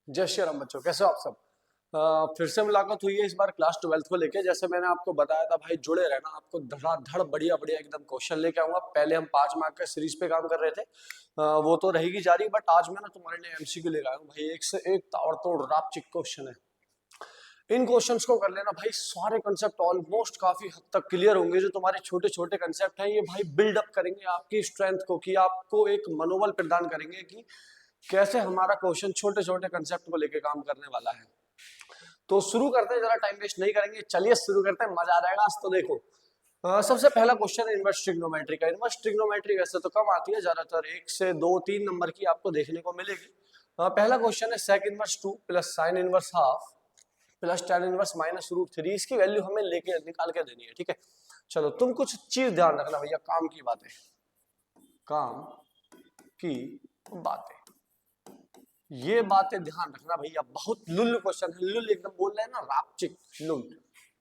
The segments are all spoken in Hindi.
जय श्री राम बच्चों, कैसे हो आप सब। फिर से मुलाकात हुई है इस बार क्लास 12th को लेके। जैसे मैंने आपको बताया था भाई, जुड़े रहना, आपको धड़ाधड़ बढ़िया बढ़िया एकदम क्वेश्चन लेके आऊंगा। पहले हम 5 मार्क के सीरीज पे काम कर रहे थे, वो तो रहेगी जारी, बट आज मैं ना तुम्हारे लिए एमसीक्यू लेकर आया हूँ भाई। एक से एक ताबड़तोड़ रापचिक क्वेश्चन है। इन क्वेश्चंस को कर लेना भाई, सारे कंसेप्ट ऑलमोस्ट काफी हद तक क्लियर होंगे। जो तुम्हारे छोटे छोटे कंसेप्ट हैं ये भाई बिल्डअप करेंगे आपकी स्ट्रेंथ को, कि आपको एक मनोबल प्रदान करेंगे कि कैसे हमारा क्वेश्चन छोटे छोटे कंसेप्ट को लेके काम करने वाला है। तो शुरू करते हैं, जरा टाइम वेस्ट नहीं करेंगे, चलिए शुरू करते हैं, मजा आ जाएगा आज तो। देखो सबसे पहला क्वेश्चन है इनवर्स ट्रिग्नोमेट्री का। इनवर्स ट्रिग्नोमेट्री वैसे तो कम आती है, ज्यादातर 1 से 2-3 नंबर की आपको देखने को मिलेगी। पहला क्वेश्चन है sec inverse 2 plus sine inverse half plus tan inverse minus root 3। इसकी वैल्यू हमें लेके निकाल के देनी है, ठीक है। चलो तुम कुछ चीज ध्यान रखना भैया, काम की बातें, काम की बातें, ये बातें ध्यान रखना भैया। बहुत लुल्ल क्वेश्चन है, लुल्ल एकदम बोल रहे हैं ना, रापचिक लुल्ल।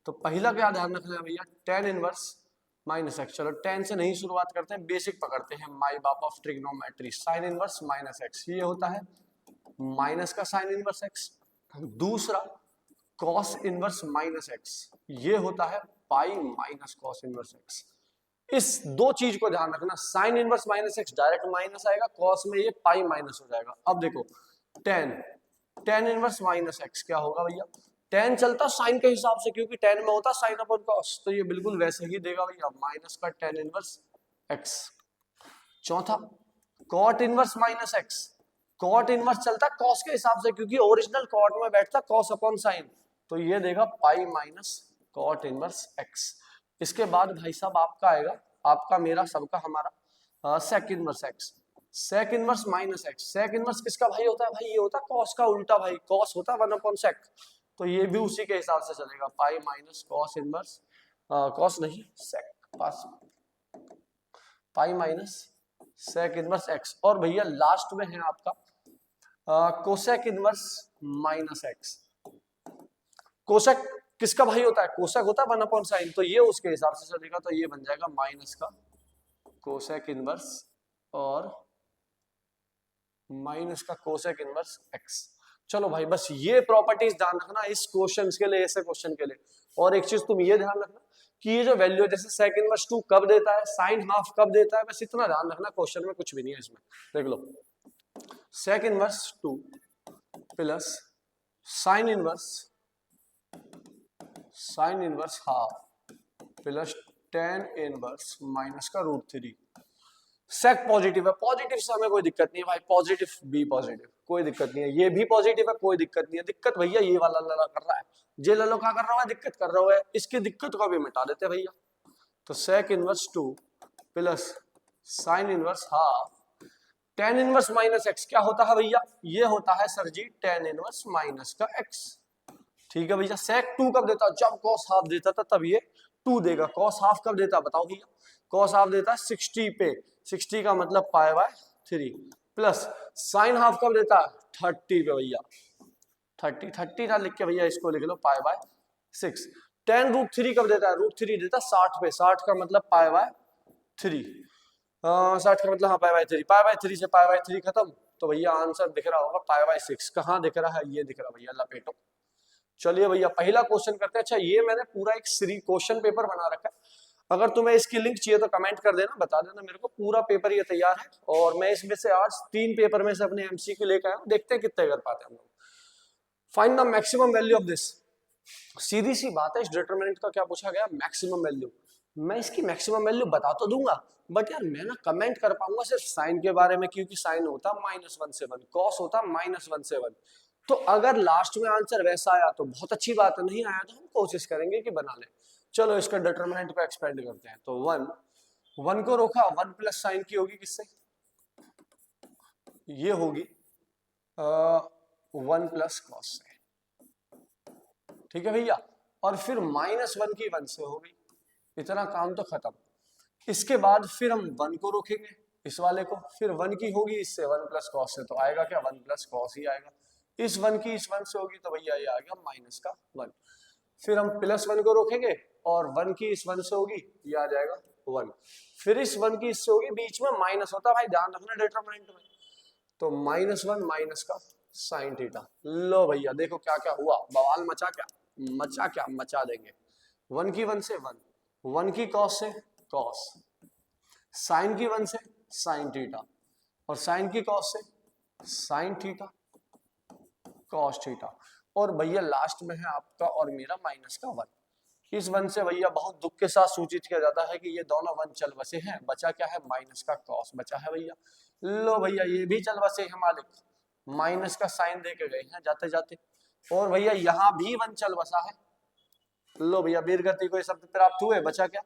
तो पहला क्या ध्यान रखना है भैया, tan इनवर्स माइनस एक्स। चलो tan से नहीं शुरुआत करते हैं, बेसिक पकड़ते हैं, माई बाप of trigonometry. Sine inverse minus x, ये होता है माइनस का साइन इनवर्स एक्स। दूसरा कॉस इनवर्स माइनस एक्स, ये होता है पाई माइनस कॉस इनवर्स एक्स। इस दो चीज को ध्यान रखना, sine inverse minus x direct minus आएगा, कॉस में ये पाई माइनस हो जाएगा। अब देखो tan इनवर्स माइनस एक्स क्या होगा भैया, tan चलता साइन के हिसाब से, क्योंकि tan में होता साइन अपॉन कॉस, तो ये बिल्कुल वैसे ही देगा भैया, माइनस का tan इनवर्स एक्स। चौथा cot inverse minus X, cot inverse चलता कॉस के हिसाब से, क्योंकि ओरिजिनल कॉट में बैठता कॉस अपॉन साइन, तो ये देगा pi minus cot inverse X. इसके बाद भाई साहब आपका आएगा, आपका मेरा सबका हमारा sec inverse X. Sec inverse minus X, sec inverse किसका भाई होता है भाई, ये होता है कॉस का उल्टा भाई, कॉस होता है 1 अपॉन सेक, तो ये भी उसी के हिसाब से चलेगा, pi minus cos inverse, cos नहीं सेक, पास pi minus sec inverse X. और भैया लास्ट में है आपका cosec inverse minus X. Cosec किसका भाई होता है, कोसेक होता है 1 अपॉन साइन, तो ये उसके हिसाब से चलेगा, तो ये बन जाएगा माइनस का कोसेक इनवर्स और माइनस का कोसेक इनवर्स एक्स। चलो भाई बस ये प्रॉपर्टीज ध्यान रखना इस क्वेश्चन के लिए, ऐसे क्वेश्चन के लिए। और एक चीज तुम ये ध्यान रखना कि ये जो वैल्यू है, जैसे सेक इनवर्स 2 कब देता है, साइन हाफ कब देता है, बस इतना ध्यान रखना, क्वेश्चन में कुछ भी नहीं है इसमें। देख लो, sec inverse 2 plus sine inverse half plus tan inverse minus का रूट 3। सेक पॉजिटिव है, पॉजिटिव से हमें कोई दिक्कत नहीं है भाई, पॉजिटिव बी पॉजिटिव कोई दिक्कत नहीं है, ये भी पॉजिटिव है कोई दिक्कत नहीं है। दिक्कत भैया ये वाला लला कर रहा है, जे ललो क्या कर रहा है, दिक्कत कर रहा है, इसकी दिक्कत को भी मिटा देते भैया। तो sec inverse 2 plus sine inverse half tan inverse minus X क्या होता है भैया, ये होता है sir ji tan inverse minus का एक्स। ठीक है भैया, सेक 2 कब देता, जब कॉस हाफ देता था तब ये 2 देगा। कॉस हाफ कब देता बताओ भैया, कॉस हाफ देता है 60 पे, 60 का मतलब pi by 3, plus sign half कब देता है 30 पे भैया, 30 ना लिख के भैया इसको लिख लो पाई बाय 6। tan रूट 3 कब देता है, रूट 3 देता 60 पे, 60 का मतलब पाई बाय 3, 60 का मतलब हाँ पाई बाय 3, पाई बाय 3 से पाई बाय 3 खत्म, तो भैया आंसर दिख रहा होगा पाई बाय 6। कहाँ दिख रहा है, ये दिख रहा भैया, लपेटो। चलिए भैया पहला क्वेश्चन करते हैं। अच्छा ये मैंने पूरा एक क्वेश्चन पेपर बना रखा है, अगर तुम्हें इसकी लिंक चाहिए तो कमेंट कर देना, बता देना मेरे को, पूरा पेपर ये तैयार है। और मैं इसमें से आज 3 पेपर में से अपने एमसीक्यू लेकर आया हूं, देखते हैं कितने कर पाते हैं हम लोग। Find the maximum value of this. सीधी सी बात है, इस डिटरमिनेंट का क्या पूछा गया, मैक्सिमम वैल्यू। मैं इसकी मैक्सिमम वैल्यू बता तो दूंगा, बट यार मैं ना कमेंट कर पाऊंगा सिर्फ साइन के बारे में, क्योंकि साइन होता -1 से 1, कॉस होता -1 से 1। तो अगर लास्ट में आंसर वैसा आया तो बहुत अच्छी बात है, नहीं आया तो हम कोशिश करेंगे कि बना लें। चलो इसका डिटरमिनेंट को एक्सपेंड करते हैं। तो 1 को रोका, 1 प्लस साइन की होगी किससे, ये होगी 1 प्लस कॉस से, ठीक है भैया। और फिर -1 की 1 से होगी, इतना काम तो खत्म। इसके बाद फिर हम 1 को रोकेंगे इस वाले को, फिर 1 की होगी इससे 1 प्लस कॉस से, तो आएगा क्या 1 प्लस कॉस ही आएगा। इस 1 की इस 1 से होगी तो भैया ये आ गया माइनस का 1। फिर हम +1 को रोकेंगे और 1 की इस 1 से होगी, ये आ जाएगा 1। फिर इस 1 की इससे होगी, बीच में माइनस होता है भाई, ध्यान रखना डिटरमिनेंट में, तो -1 माइनस का साइन थीटा। लो भैया देखो क्या क्या हुआ, बवाल मचा क्या, मचा देंगे। 1 की 1 से 1, 1 की कॉस से कॉस, साइन की 1 से साइन थीटा, और साइन की कॉस से साइन थीटा कॉस थीटा, और भैया लास्ट में है आपका और मेरा माइनस का 1। इस 1 से भैया बहुत दुख के साथ सूचित किया जाता है कि ये दोनों 1 चल बसे हैं, बचा क्या है, माइनस का कॉस बचा है भैया। लो भैया ये भी चल बसे हैं मालिक, माइनस का साइन दे के गए हैं जाते जाते, और भैया यहाँ भी 1 चल बसा है। लो भैया वीरगति को ये शब्द प्राप्त हुए, बचा क्या,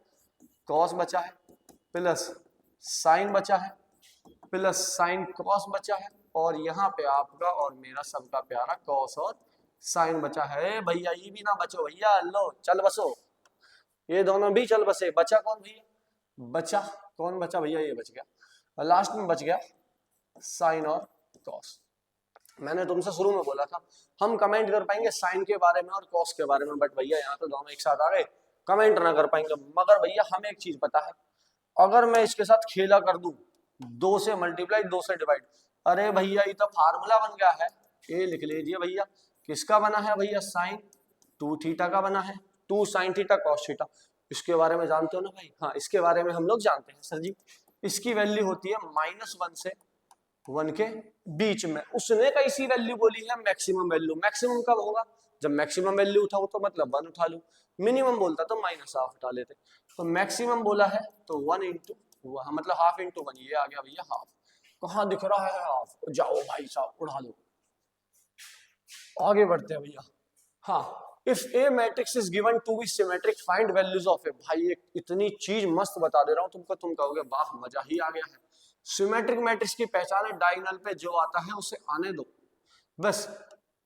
कॉस बचा है, प्लस साइन बचा है, प्लस साइन कॉस बचा है, और यहाँ पे आपका और मेरा सबका प्यारा कॉस और साइन बचा है। भैया ये भी ना बचो भैया, लो चल बसो, ये दोनों भी चल बसे, बचा कौन भैया, बचा कौन बचा भैया, ये बच गया, और लास्ट में बच गया साइन और कॉस। मैंने तुमसे शुरू में बोला था हम कमेंट कर पाएंगे साइन के बारे में और कॉस के बारे में, बट भैया यहाँ तो दोनों एक साथ आ गए, कमेंट ना कर पाएंगे। मगर भैया हमें एक चीज पता है, अगर मैं इसके साथ खेला कर दूं 2 से मल्टीप्लाई 2 से डिवाइड, अरे भैया ये तो फार्मूला बन गया है, ये लिख लीजिए भैया, किसका बना है भैया, साइन 2 थीटा का बना है, 2 साइन थीटा कॉस थीटा। इसके बारे में जानते हो ना भाई, हाँ इसके बारे में हम लोग जानते हैं सर जी, इसकी वैल्यू होती है -1 से 1 के बीच में। उसने कैसी वैल्यू बोली है, मैक्सिमम वैल्यू। मैक्सिमम कब होगा, जब मैक्सिमम वैल्यू उठाओ तो मतलब 1 उठा लूं, मिनिमम बोलता तो -1/2 उठा लेते, तो मैक्सिमम बोला है तो 1 इंटू मतलब हाफ इंटू 1, ये आ गया भैया हाफ। कहाँ दिख रहा है हाफ, जाओ भाई साहब उड़ा लो, आगे बढ़ते हैं भैया। हाँ, if a matrix is given to be symmetric find values of A. भाई एक इतनी चीज मस्त बता दे रहा हूं तुमको, तुम कहोगे वाह मजा ही आ गया है। सिमेट्रिक मैट्रिक्स की पहचान है, डायगोनल पे जो आता है उसे आने दो, बस।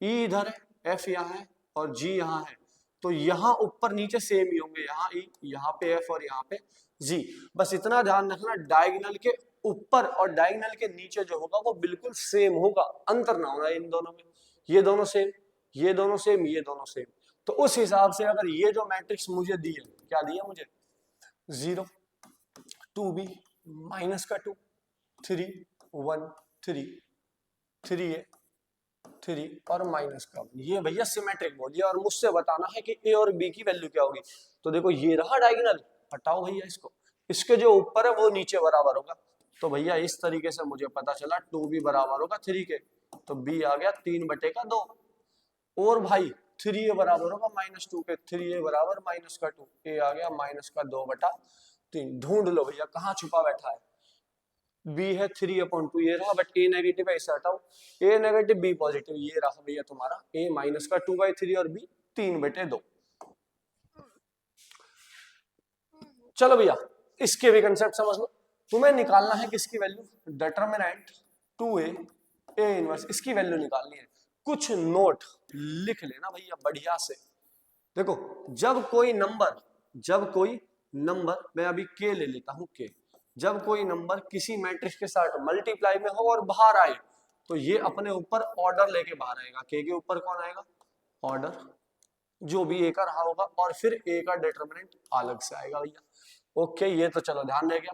ई इधर है, एफ यहाँ है और जी यहाँ है, तो यहाँ ऊपर नीचे सेम ही होंगे, यहाँ ई, यहाँ पे एफ और यहाँ पे जी। बस इतना ध्यान रखना, डायगोनल के ऊपर और डायगोनल के नीचे जो होगा वो बिल्कुल सेम होगा, अंतर ना होना इन दोनों में, ये दोनों सेम, ये दोनों सेम, ये दोनों सेम। तो उस हिसाब से अगर ये जो मैट्रिक्स मुझे दी है, क्या दिया मुझे, 0 2b -2 3 1 3 3a 3 और माइनस का, ये भैया सिमेट्रिक बोलिए, और मुझसे बताना है कि ए और बी की वैल्यू क्या होगी। तो देखो ये रहा डायगोनल, हटाओ भैया इसको, इसके जो ऊपर है वो नीचे बराबर होगा, तो भैया इस तरीके से मुझे पता चला 2b बराबर होगा 3 के, तो b आ गया 3/2, और भाई 3a बराबर होगा -2 के, 3a बराबर -2, a आ गया -2/3। ढूंढ लो भैया कहाँ छुपा बैठा है, b है 3/2, ये रहा, बट a नेगेटिव है, इसे हटाओ, a नेगेटिव b पॉजिटिव, ये रहा भैया तुम्हारा a -2/3 और b 3/2। चलो भैया इसके भी कंसेप्ट समझ लो, तुम्हें निकालना है किसकी value, determinant 2a a inverse, इसकी वैल्यू निकालनी है। कुछ नोट लिख लेना भैया बढ़िया से। देखो जब कोई नंबर मैं अभी k ले लेता हूं k, जब कोई नंबर किसी मैट्रिक्स के साथ मल्टीप्लाई में हो और बाहर आए, तो ये अपने ऊपर ऑर्डर लेके बाहर आएगा, k के ऊपर कौन आएगा, ऑर्डर, जो भी a का रहा होगा, और फिर a का डिटरमिनेंट अलग से आएगा भैया। ओके ये तो चलो ध्यान रह गया।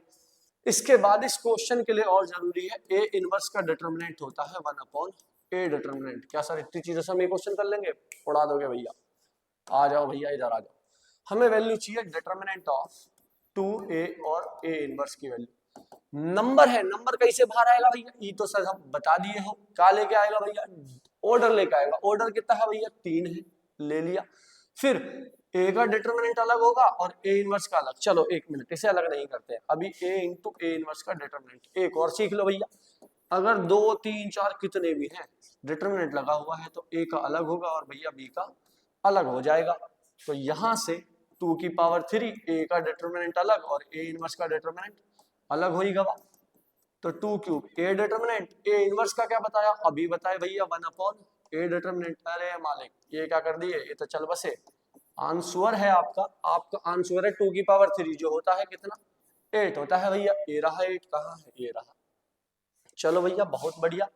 इसके बाद इस क्वेश्चन के लिए और जरूरी है, a इनवर्स का डिटरमिनेंट होता है 1/a डिटरमिनेंट। क्या सर इतनी चीजों से हम ये क्वेश्चन कर लेंगे, उड़ा दोगे भैया, आ जाओ भैया इधर आ जाओ। हमें वैल्यू चाहिए डिटरमिनेंट ऑफ 2a और a इनवर्स की वैल्यू। नंबर है, नंबर कैसे बाहर आएगा भैया, ये तो सर हम बता दिए हो, क्या लेके आएगा भैया, ऑर्डर लेके आएगा। ऑर्डर कितना है भैया, 3 है, ले लिया। फिर a का डिटरमिनेंट अलग होगा और a इनवर्स का अलग। चलो एक मिनट, इसे अलग नहीं करते अभी, a इंटू a इनवर्स का डिटरमिनेंट। एक और सीख लो भैया, अगर 2 3 4 कितने भी हैं डिटरमिनेंट लगा हुआ है तो a का अलग होगा और भैया b का अलग हो जाएगा। तो यहां से 2 की पावर 3 a का डिटरमिनेंट अलग और a इनवर्स का डिटरमिनेंट अलग हो ही गवा। तो 2 cube a determinant, a inverse का क्या बताया, अभी बताए भैया 1/a डिटरमिनेंट। अरे मालिक ये क्या कर दिए, ये तो चल बसे। आंसर है आपका आंसर है 2 की पावर 3 जो होता है कितना, 8 होता है भैया। ये रहा 8, कहाँ है, ये रहा। चलो भैया बहुत बढ़िया,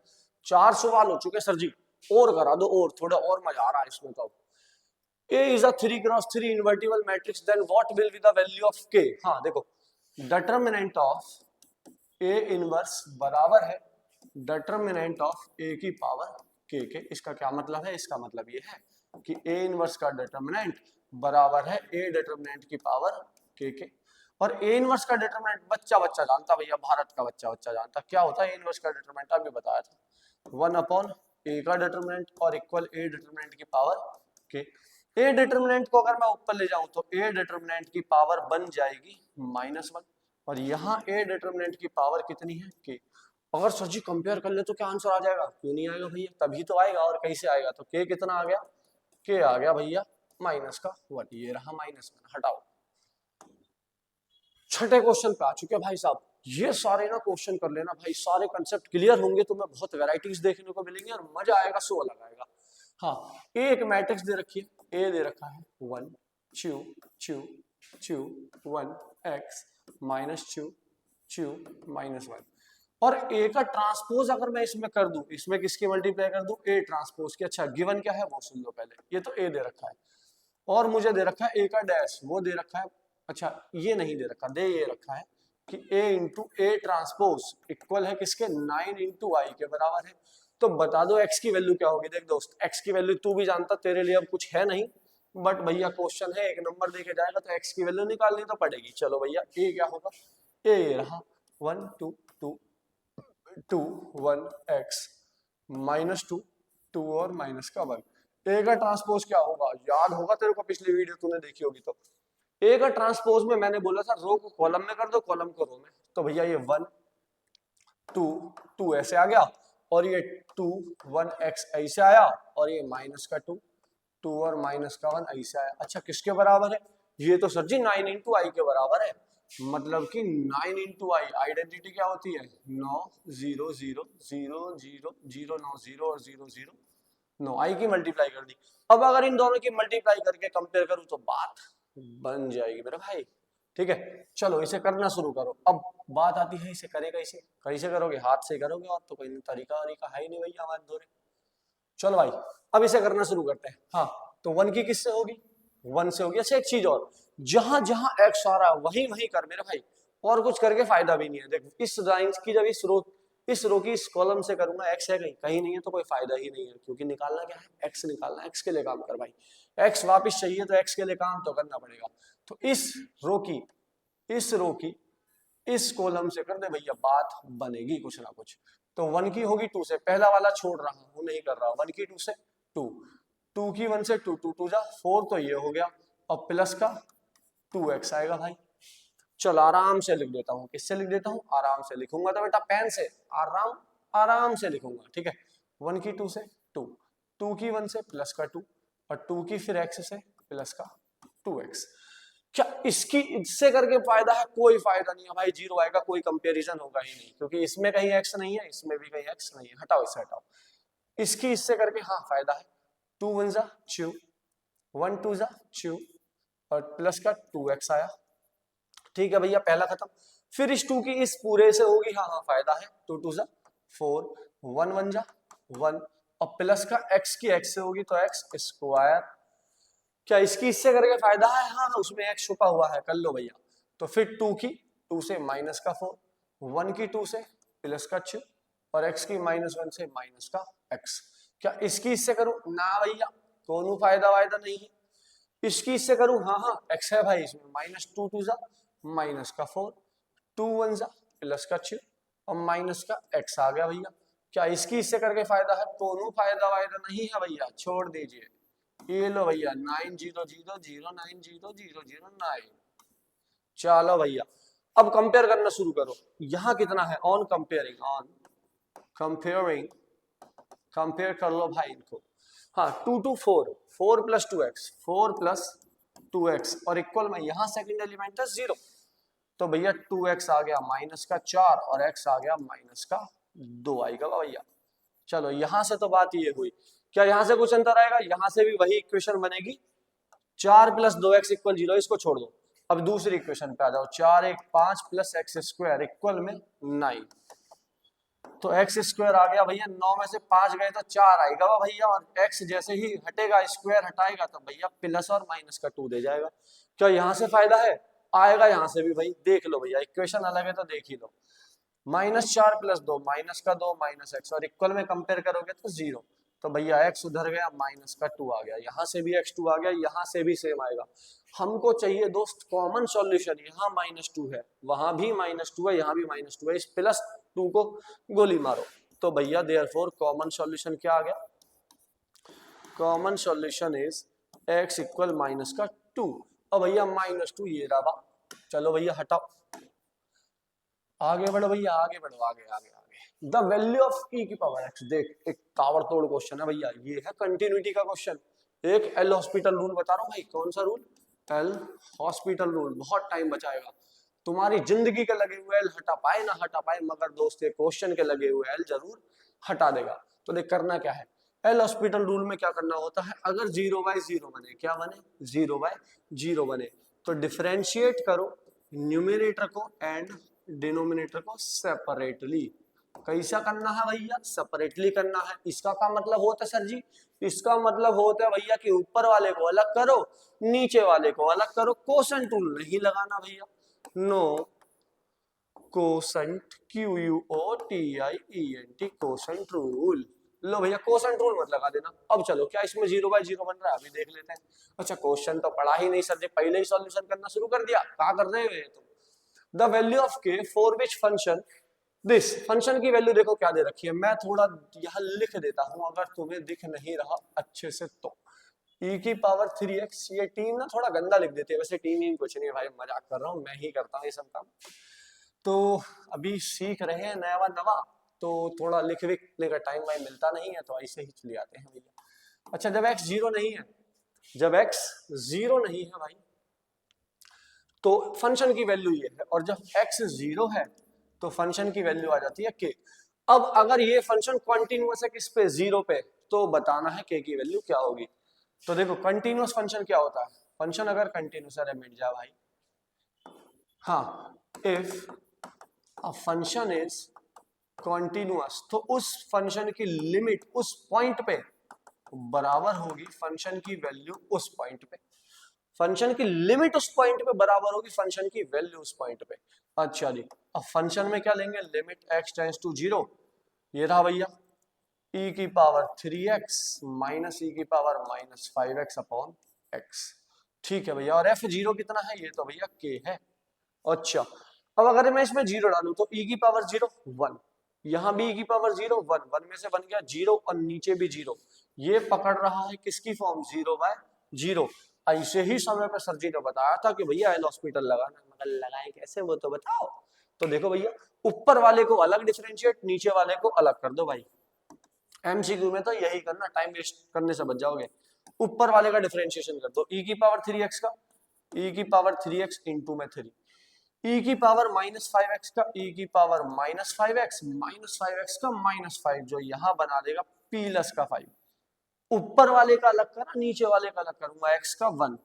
4 सवाल हो चुके सर जी, और करा दो, और थोड़ा और मजा आ रहा है इसमें। तो A is a 3x3 invertible matrix, then what will be the value of K? हाँ देखो, determinant of A inverse बराबर है determinant of A की पावर के। इसका क्या मतलब है? इसका मतलब ये है कि ए इनवर्स का डिटर्मिनेंट बराबर है ए डिटर्मिनेंट की पावर के। और ए इनवर्स का डिटर्मिनेंट बच्चा बच्चा जानता भैया, भारत का बच्चा बच्चा जानता क्या होता है ए इनवर्स का डिटर्मिनेंट, अभी बताया था 1 ए का डिटर्मिनेंट और इक्वल ए डिटर्मिनेंट की पावर के। ए डिटर्मिनेंट को अगर मैं ऊपर ले जाऊं तो ए डिटर्मिनेंट की पावर बन जाएगी -1 और यहाँ ए डिटर्मिनेंट की पावर कितनी है के। अगर सर जी कंपेयर कर ले तो क्या आंसर आ जाएगा? क्यों नहीं आएगा भैया, तभी तो आएगा, और कैसे आएगा? तो के कितना आ गया? के आ गया भैया -1, ये रहा -1, हटाओ। छठे क्वेश्चन पे आ चुके भाई साहब। ये सारे ना क्वेश्चन कर लेना भाई, सारे कंसेप्ट क्लियर होंगे तो मैं बहुत वैरायटीज देखने को मिलेंगी और मजा आएगा, सो लगाएगा। हाँ, एक मैट्रिक्स दे रखी है, ए दे रखा है 1 2 2 2 1 x -2 2 -1 और ए का ट्रांसपोज अगर मैं इसमें कर दूं, इसमें किसकी मल्टीप्लाई कर दूं? ए ट्रांसपोज की। अच्छा गिवन क्या है वो सुन लो पहले। ये तो ए दे रखा है और मुझे दे रखा है ए का डैश, वो दे रखा है, अच्छा ये नहीं दे रखा, दे ये रखा है कि a into A transpose equal है किसके? 9 इंटू आई के बराबर है। तो बता दो x की वैल्यू क्या होगी? देख दोस्त, x की वैल्यू तू भी जानता, तेरे लिए अब कुछ है नहीं, बट भैया क्वेश्चन है, एक नंबर देके जाएगा तो x की वैल्यू निकालनी तो पड़ेगी। चलो भैया a क्या होगा? a ये रहा 1 2 2 2 1 x -2 2 और माइनस का 1। ए का ट्रांसपोज क्या होगा? याद होगा तेरे को, पिछली वीडियो तूने देखी होगी। तो ए का ट्रांसपोज में मैंने बोला था रो को कॉलम में कर दो, कॉलम को रो में। तो भैया ये 1 2 2 ऐसे आ गया और ये 2 1 x ऐसे आया और ये माइनस का 2 2 और माइनस का 1 ऐसे आया। अच्छा किसके बराबर है? ये तो सर जी 9 इंटू आई के बराबर है। मतलब कि 9 इंटू आई, आइडेंटिटी क्या होती है? 9 0 0 0 0 0 9 0 और 0 0 9, आई की मल्टीप्लाई कर दी। अब अगर इन दोनों की मल्टीप्लाई करके कंपेयर करूं तो बात बन जाएगी मेरे भाई। ठीक है, चलो इसे करना शुरू करो। अब बात आती है इसे करेगा इसे कैसे करोगे? हाथ से करोगे, और तो कोई तरीका वरीका है ही नहीं भैया हमारे दोरे। चलो भाई अब इसे करना शुरू करते हैं। हाँ तो 1 की किससे होगी? 1 से होगी। अच्छा एक चीज और, जहां जहां x आ रहा है वहीं वहीं कर मेरे भाई, और कुछ करके फायदा भी नहीं है। देख इस लाइन की जब इस रो की इस कॉलम से करूंगा, x है कहीं कहीं नहीं है तो कोई फायदा ही नहीं है, क्योंकि निकालना क्या है? x निकालना है। x के लिए काम कर भाई, x वापस चाहिए तो x के लिए काम तो करना पड़ेगा। तो इस रो की इस कॉलम से कर दे भैया, बात बनेगी कुछ ना कुछ। तो 1 की होगी 2 से, पहला वाला छोड़ रहा हूं, नहीं कर रहा। 1 की 2 से 2 2 की 1 से 2 2 2 जा 4, तो ये हो गया, और प्लस का 2x आएगा भाई। चल आराम से लिख देता हूँ। किससे लिख देता हूँ? आराम से लिखूंगा तो बेटा पेन से, आराम से लिखूंगा। ठीक है, 1 की 2 से 2 2 की 1 से प्लस का 2 और 2 की फिर x से प्लस का 2x। क्या इससे करके फायदा है? कोई फायदा नहीं है भाई, जीरो आएगा, कोई कंपैरिजन होगा ही नहीं, क्योंकि इसमें कहीं x नहीं है, इसमें भी कहीं x नहीं है। हटाओ इसे हटाओ। इसकी इससे करके हाँ फायदा है, 2 1 जा 2 1 2 जा 2 और प्लस का 2x आया। ठीक है भैया, पहला खत्म। फिर इस 2 की इस पूरे से होगी, हाँ हाँ फायदा है, 2 2 जा 4 1 1 जा 1 और प्लस का x की x से होगी तो x स्क्वायर। क्या इसकी इससे करके फायदा है? हाँ उसमें x छुपा हुआ है, कर लो भैया। तो फिर 2 की 2 से माइनस का 4 1 की 2 से प्लस का 2 और x की -1 से माइनस का x। क्या इसकी इससे करूं? ना भैया, दोनों फायदा वायदा नहीं है। इसकी इससे करूं? हाँ हाँ x है भाई इसमें, -2 2 जा माइनस का 4 2 1 जा प्लस का 2 और माइनस का x आ गया भैया। क्या इसकी इससे करके फायदा है? दोनों फायदा वायदा नहीं है भैया, छोड़ दीजिए। ये लो भैया 9 0 0 0 9 0 0 0 9। चलो भैया अब कंपेयर करना शुरू करो। यहां कितना है? ऑन कंपेयरिंग कंपेयर कर लो भाई इनको। हाँ 2 2 4 4 प्लस 2x 4 प्लस 2x और इक्वल में यहाँ सेकंड एलिमेंट है 0, तो भैया 2x आ गया माइनस का 4 और x आ गया माइनस का 2 आएगा भैया। चलो यहां से तो बात ये हुई। क्या यहां से कुछ अंतर आएगा? यहां से भी वही इक्वेशन बनेगी, 4 प्लस 2x इक्वल 0, इसको छोड़ दो। अब दूसरी इक्वेशन पे आ जाओ, 4 1 5 प्लस एक्स स्क्वायर इक्वल में 9। तो एक्स स्क्वायर आ गया भैया, 9 में से 5 गए तो 4 आएगा भैया, और x जैसे ही हटेगा स्क्वायर हटाएगा तो भैया प्लस और माइनस का 2 दे जाएगा। क्या यहाँ से फायदा है? आएगा यहाँ से भी भाई, देख लो भैया, इक्वेशन अलग है तो देख ही लो। -4 प्लस 2 माइनस का 2 माइनस एक्स और इक्वल में कंपेयर करोगे तो 0। तो भैया x उधर गया, माइनस का 2 आ गया, यहाँ से भी x2 आ गया, यहाँ से भी सेम आएगा। हमको चाहिए दोस्त कॉमन सॉल्यूशन, यहाँ -2 है, वहां भी -2 है, यहाँ भी -2 है, इस +2 को गोली मारो। तो भैया देयरफॉर कॉमन सॉल्यूशन क्या आ गया? Common solution is x equal -2। अब भैया -2 ये रहा, चलो भैया हटाओ, आगे बढ़ो भैया, आगे बढ़ो, आगे आगे आगे। द वैल्यू ऑफ e की पावर x, देख एक ताबड़ तोड़ क्वेश्चन है भैया, ये है कंटिन्यूटी का क्वेश्चन। एक एल हॉस्पिटल रूल बता रहा हूँ भाई, कौन सा रूल? L hospital rule. बहुत टाइम बचाएगा तुम्हारी जिंदगी के लगे हुए एल, हटा पाए ना हटा पाए, मगर दोस्त ये क्वेश्चन के लगे हुए एल जरूर हटा देगा। तो देख करना क्या है, एल हॉस्पिटल रूल में क्या करना होता है, अगर 0/0 बने, क्या बने? 0/0 बने, तो डिफरेंशिएट करो न्यूमरेटर को एंड डिनोमिनेटर को सेपरेटली। कैसा करना है भैया? सेपरेटली करना है। इसका क्या मतलब होता है सर जी? इसका मतलब होता है भैया कि ऊपर वाले को अलग करो, नीचे वाले को अलग करो। कोसेंट रूल नहीं लगाना भैया, no quotient, QUOTIENT, quotient rule. लो भैया कोसेंट रूल मत लगा देना। अब चलो, क्या इसमें 0/0 बन रहा है? अभी देख लेते हैं। अच्छा, क्वेश्चन तो पढ़ा ही नहीं सर जी, पहले ही सॉल्यूशन करना शुरू कर दिया, क्या कर रहे हो तुम? The value of k for which function this, function की वैल्यू देखो क्या दे रखी है, मैं थोड़ा यहाँ लिख देता हूं अगर तुम्हें दिख नहीं रहा अच्छे से तो। e की पावर 3x, ये टीम ना थोड़ा गंदा लिख देते हैं, वैसे टीम ही कुछ नहीं है भाई, मजाक कर रहा हूँ, मैं ही करता हूँ ये सब काम। तो अभी सीख रहे हैं नया नवा, तो थोड़ा लिखने का टाइम भाई मिलता नहीं है, तो ऐसे ही चले आते हैं भैया। अच्छा, जब x 0 नहीं है, जब x 0 नहीं है भाई, तो फंक्शन की वैल्यू ये है, और जब x 0 है तो फंक्शन की वैल्यू आ जाती है k। अब अगर ये फंक्शन कॉन्टिन्यूअस है किस पे? 0 पे, तो बताना है k की वैल्यू क्या होगी। तो देखो कंटिन्यूअस फंक्शन क्या होता है, फंक्शन अगर कंटिन्यूअस है, मिट जा भाई, हाँ, if a function is continuous, तो उस फंक्शन की लिमिट उस पॉइंट पे बराबर होगी फंक्शन की वैल्यू उस पॉइंट पे, फंक्शन की लिमिट उस पॉइंट पे बराबर होगी फंक्शन की वैल्यू उस पॉइंट पे। अच्छा जी, अब फंक्शन में क्या लेंगे? लिमिट x टेंड्स टू 0, ये रहा भैया e की पावर 3x माइनस e की पावर -5x अपॉन x। ठीक है भैया, और f0 कितना है? ये तो भैया k है। अच्छा, अब अगर मैं इसमें 0 डालूं तो e की पावर 0 1, यहां भी e की पावर 0 1, 1 में से बन गया 0 और नीचे भी 0, ये पकड़ रहा है किसकी फॉर्म? 0/0। ऐसे ही समय पे सर जी ने बताया था कि भैया एल हॉस्पिटल लगाना, मगर लगाए कैसे वो तो बताओ। तो देखो भैया, ऊपर वाले को अलग डिफरेंशिएट, नीचे वाले को अलग कर दो भाई। एमसीक्यू में तो यही करना, टाइम वेस्ट करने से बच जाओगे। ऊपर वाले का डिफरेंशिएशन कर दो, e की पावर 3x का, e की पावर 3x इंटू में 3, e की पावर -5x का, e की पावर -5x, -5x का -5, जो यहां बना देगा प्लस का 5। ऊपर वाले का अलग करा, नीचे वाले का अलग करूंगा, x का 1,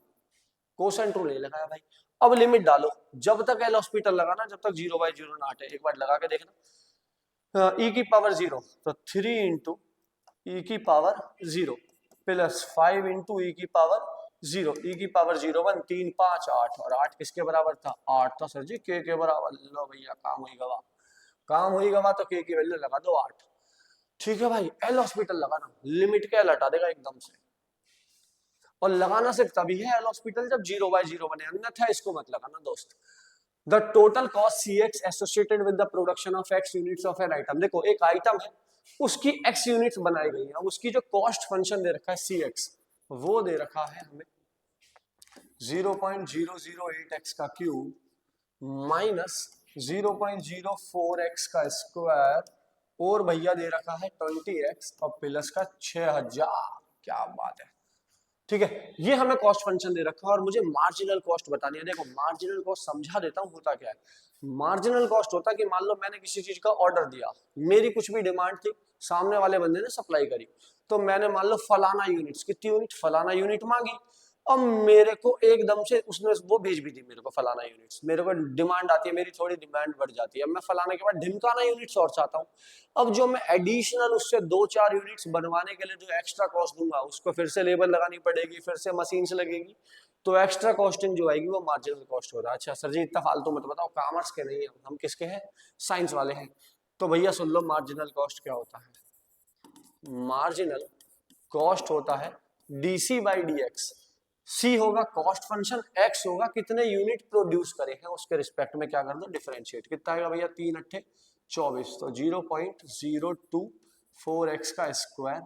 कोसेंट रूल नहीं लगाया भाई। अब लिमिट डालो, जब तक एल हॉस्पिटल लगाना, जब तक 0/0 ना हटे, एक बार लगा के देखना। e की पावर 0, तो 3 इंटू e की पावर 0 प्लस 5 इंटू e की पावर 0, e की पावर 0 1, 3 5 8, और 8 किसके बराबर था? 8 था सर जी k के बराबर। लो भैया, काम हुई गवा, काम हुई गवा, तो k की वैल्यू लगा दो 8। ठीक है भाई, एल हॉस्पिटल लगाना, लिमिट के एल हटा देगा एकदम से, और लगाना सिर्फ तभी है एल हॉस्पिटल जब 0/0 बने, अन्यथा इसको मत लगाना दोस्त। The total cost cx associated with the production of x units of an item, देखो एक आइटम है, उसकी x यूनिट्स बनाई गई है, उसकी जो कॉस्ट फंक्शन दे रखा है cx, वो दे रखा है हमें 0.008x का क्यूब माइनस 0.04x का स्क्वायर, और भैया दे रखा है 20x और प्लस का 6000। क्या बात है, ठीक है, ये हमें कॉस्ट फंक्शन दे रखा है, और मुझे मार्जिनल कॉस्ट बतानी है। देखो मार्जिनल कॉस्ट समझा देता हूं होता क्या है। मार्जिनल कॉस्ट होता है कि मान लो मैंने किसी चीज का ऑर्डर दिया, मेरी कुछ भी डिमांड थी, सामने वाले बंदे ने सप्लाई करी, तो मैंने मान लो फलाना यूनिट्स, कितनी यूनिट? फलाना यूनिट मांगी, और मेरे को एकदम से उसने वो भेज भी दी मेरे को फलाना यूनिट्स, मेरे को डिमांड आती है, मेरी थोड़ी डिमांड बढ़ जाती है, मैं फलाने के बाद ढिमकाना यूनिट्स और चाहता हूँ। अब जो मैं एडिशनल उससे 2-4 यूनिट्स बनवाने के लिए जो एक्स्ट्रा कॉस्ट दूंगा, उसको फिर से लेबर लगानी पड़ेगी, फिर से मशीन से लगेगी, तो एक्स्ट्रा कॉस्टिंग जो आएगी वो मार्जिनल कॉस्ट हो रहा है। अच्छा सर जी, इतना फालतू मत बताओ, कॉमर्स के नहीं है हम किसके हैं? साइंस वाले हैं। तो भैया सुन लो, मार्जिनल कॉस्ट क्या होता है? मार्जिनल कॉस्ट होता है डीसी बाई डी एक्स। सी होगा कॉस्ट फंक्शन, एक्स होगा कितने यूनिट प्रोड्यूस करे हैं उसके रिस्पेक्ट में क्या कर दो डिफरेंशिएट। कितना आएगा भैया 3 अट्ठे 24, तो 0.0248 का स्क्वायर,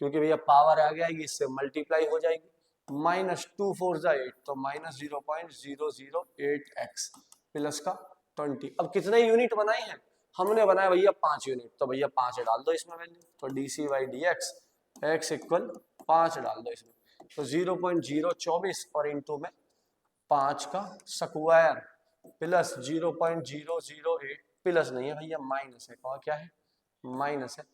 क्योंकि भैया पावर आ जाएगी इससे मल्टीप्लाई हो जाएगी, माइनस 2 4 जा 8, तो माइनस 0.008x प्लस का 20। अब कितने यूनिट बनाए हैं हमने, बनाया भैया 5 यूनिट, तो भैया 5 डाल दो इसमें वैल्यू, तो d c by d x x equal 5 डाल दो इसमें, तो 0.024 और इंटू में 5 का स्क्वायर प्लस 0.008 प्लस नहीं है भैया माइनस है, और क्या है माइनस है